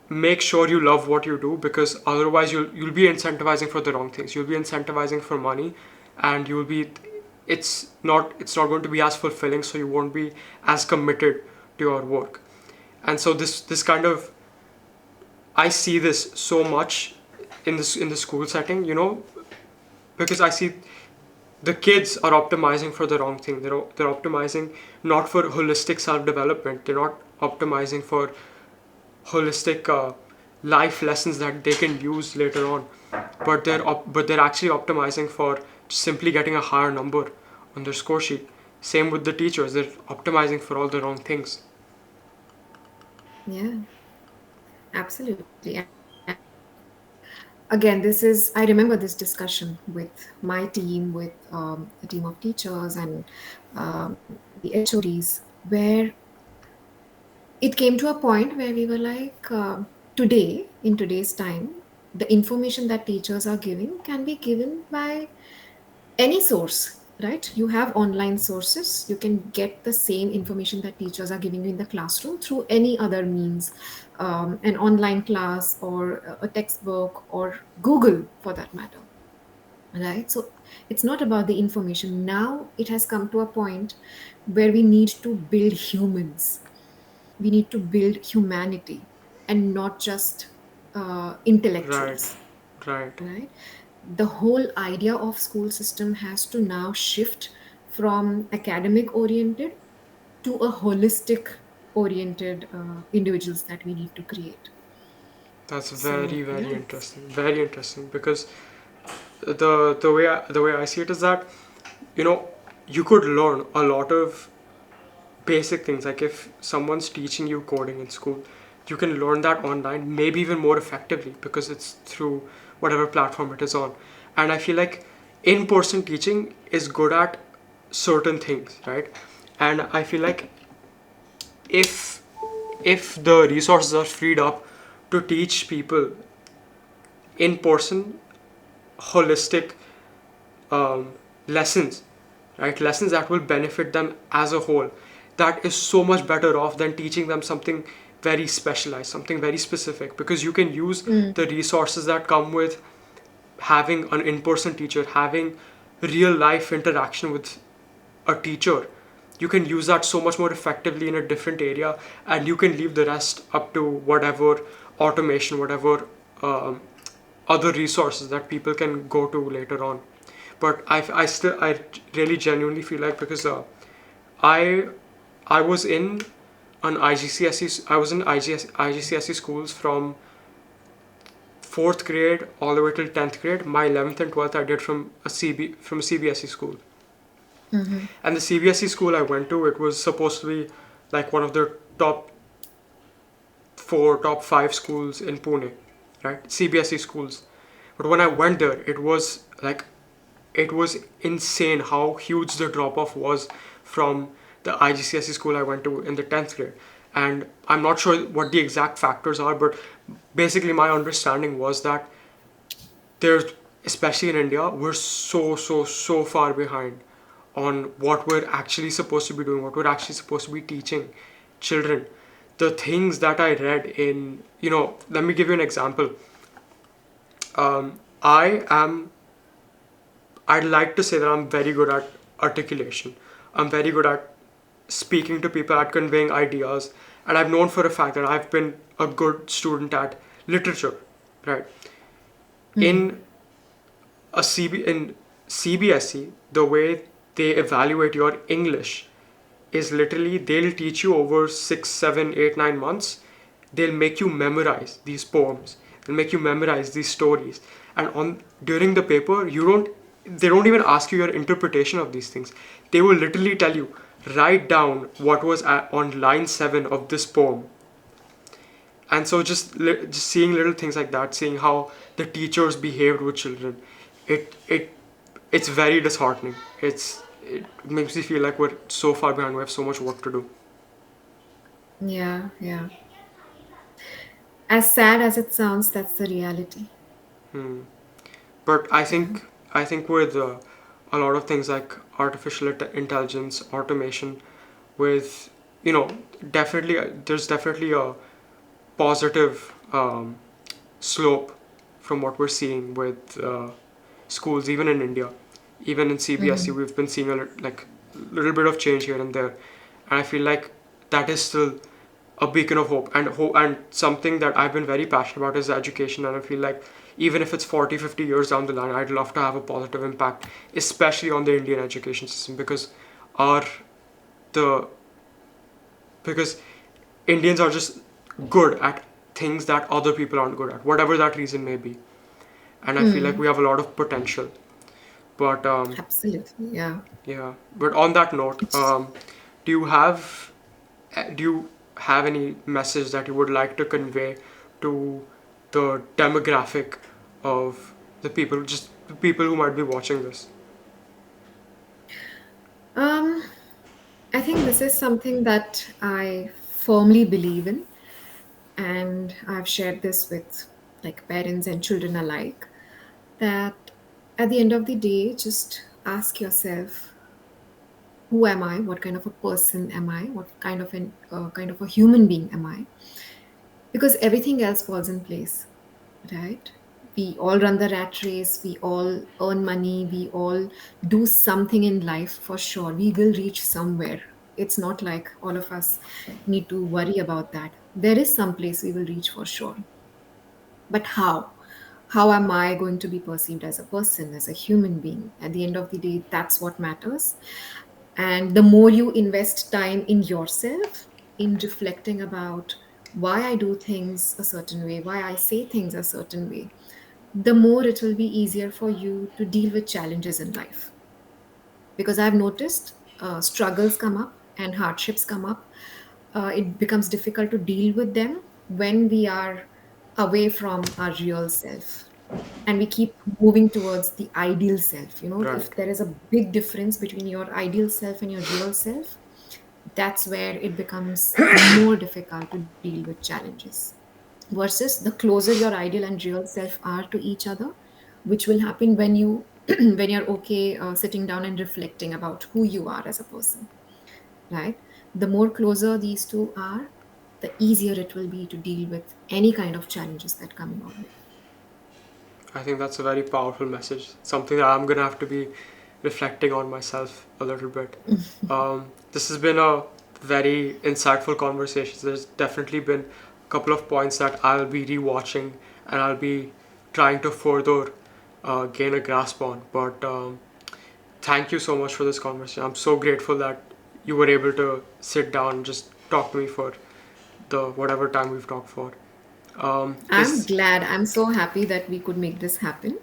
make sure you love what you do, because otherwise you'll be incentivizing for the wrong things. You'll be incentivizing for money, and you'll be it's not going to be as fulfilling, so you won't be as committed to your work. And so this kind of I see this so much in the school setting, because I see the kids are optimizing for the wrong thing. They're optimizing not for holistic self development. They're not optimizing for holistic life lessons that they can use later on, but they're actually optimizing for simply getting a higher number on their score sheet. Same with the teachers; they're optimizing for all the wrong things. Yeah, absolutely. And again, I remember this discussion with my team, with a team of teachers and the HODs, where it came to a point where we were like, today, in today's time, the information that teachers are giving can be given by any source, right? You have online sources. You can get the same information that teachers are giving you in the classroom through any other means, an online class or a textbook or Google for that matter, right? So it's not about the information. Now it has come to a point where we need to build humans. We need to build humanity and not just Right, intellectuals, right. right? The whole idea of school system has to now shift from academic oriented to a holistic oriented individuals that we need to create. That's very So very yeah. interesting. Very interesting, because the way I see it is that you know you could learn a lot of basic things. Like if someone's teaching you coding in school, you can learn that online, maybe even more effectively, because it's through whatever platform it is on. And I feel like in-person teaching is good at certain things, right? And I feel like if if the resources are freed up to teach people in person holistic um, lessons, right? Lessons that will benefit them as a whole. That is so much better off than teaching them something very specialized, something very specific, because you can use Mm. the resources that come with having an in person teacher, having real life interaction with a teacher. You can use that so much more effectively in a different area, and you can leave the rest up to whatever automation, whatever um, other resources that people can go to later on. But I really genuinely feel like, because I I was in an IGCSE I was in IGCSE schools from fourth grade all the way till 10th grade. My 11th and 12th I did from a CBSE school. Mm-hmm. And the CBSE school I went to, it was supposed to be like one of the top four, top five schools in Pune, right? CBSE schools. But when I went there, it was insane how huge the drop off was from the IGCSE school I went to in the 10th grade. And I'm not sure what the exact factors are, but basically my understanding was that there's, especially in India, we're so far behind on what we're actually supposed to be doing, what we're actually supposed to be teaching children. The things that I read in, let me give you an example. I am, I'd like to say that I'm very good at articulation. I'm very good at speaking to people, at conveying ideas, and I've known for a fact that I've been a good student at literature, right? Mm-hmm. In in CBSE, the way they evaluate your English is literally, they'll teach you over 6, 7, 8, 9 months. They'll make you memorize these poems. They'll make you memorize these stories. And on during the paper, they don't even ask you your interpretation of these things. They will literally tell you, write down what was on line 7 of this poem. And so just seeing little things like that, seeing how the teachers behaved with children, it it it's very disheartening. It makes me feel like we're so far behind. We have so much work to do. Yeah, yeah. As sad as it sounds, that's the reality. But I think with a lot of things like artificial intelligence, automation, with you know definitely there's definitely a positive slope from what we're seeing with schools, even in India, even in CBSE, Mm-hmm. we've been seeing a little bit of change here and there, and I feel like that is still a beacon of hope, and something that I've been very passionate about is education. And I feel like even if it's 40, 50 years down the line, I'd love to have a positive impact, especially on the Indian education system, our the because Indians are just good at things that other people aren't good at, whatever that reason may be. And I feel like Mm, we have a lot of potential. But absolutely, yeah. yeah. But on that note, It's do you have do you have any message that you would like to convey to the demographic of the people, just the people who might be watching this? um I think this is something that I firmly believe in, and I've shared this with like parents and children alike, that at the end of the day, just ask yourself, who am I? What kind of a person am I? What kind of a human being am I? Because everything else falls in place, right? We all run the rat race, we all earn money, we all do something in life for sure. We will reach somewhere. It's not like all of us need to worry about that. There is some place we will reach for sure. But how? How am I going to be perceived as a person, as a human being? At the end of the day, that's what matters. And the more you invest time in yourself, in reflecting about why I do things a certain way, why I say things a certain way, the more it will be easier for you to deal with challenges in life. Because I've noticed struggles come up and hardships come up. It becomes difficult to deal with them when we are away from our real self, and we keep moving towards the ideal self. Right. If there is a big difference between your ideal self and your real self, that's where it becomes more difficult to deal with challenges. Versus the closer your ideal and real self are to each other, which will happen when you when you're okay sitting down and reflecting about who you are as a person, right? The more closer these two are, the easier it will be to deal with any kind of challenges that come your way. I think that's a very powerful message. Something that I'm gonna have to be reflecting on myself a little bit. This has been a very insightful conversation. There's definitely been a couple of points that I'll be rewatching, and I'll be trying to further gain a grasp on. But thank you so much for this conversation. I'm so grateful that you were able to sit down and just talk to me for the whatever time we've talked for. I'm Is glad. I'm so happy that we could make this happen.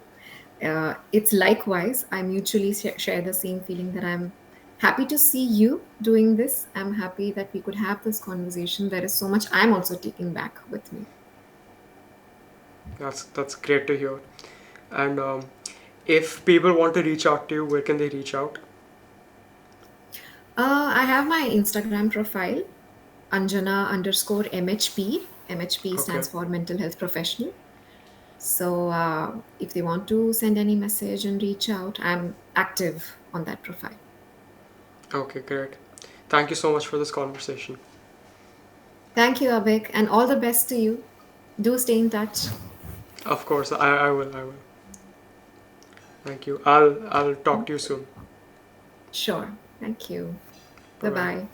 It's likewise. I mutually share the same feeling that I'm happy to see you doing this. I'm happy that we could have this conversation. There is so much I'm also taking back with me. that's great to hear. And if people want to reach out to you, where can they reach out? I have my Instagram profile, Anjana underscore MHP. MHP Okay. stands for Mental Health Professional. So if they want to send any message and reach out, I'm active on that profile. Okay, great. Thank you so much for this conversation. Thank you, Abik, and all the best to you. Do stay in touch. Of course, I will. I will. Thank you. I'll talk to you soon. Sure. Thank you. Bye Bye bye. bye.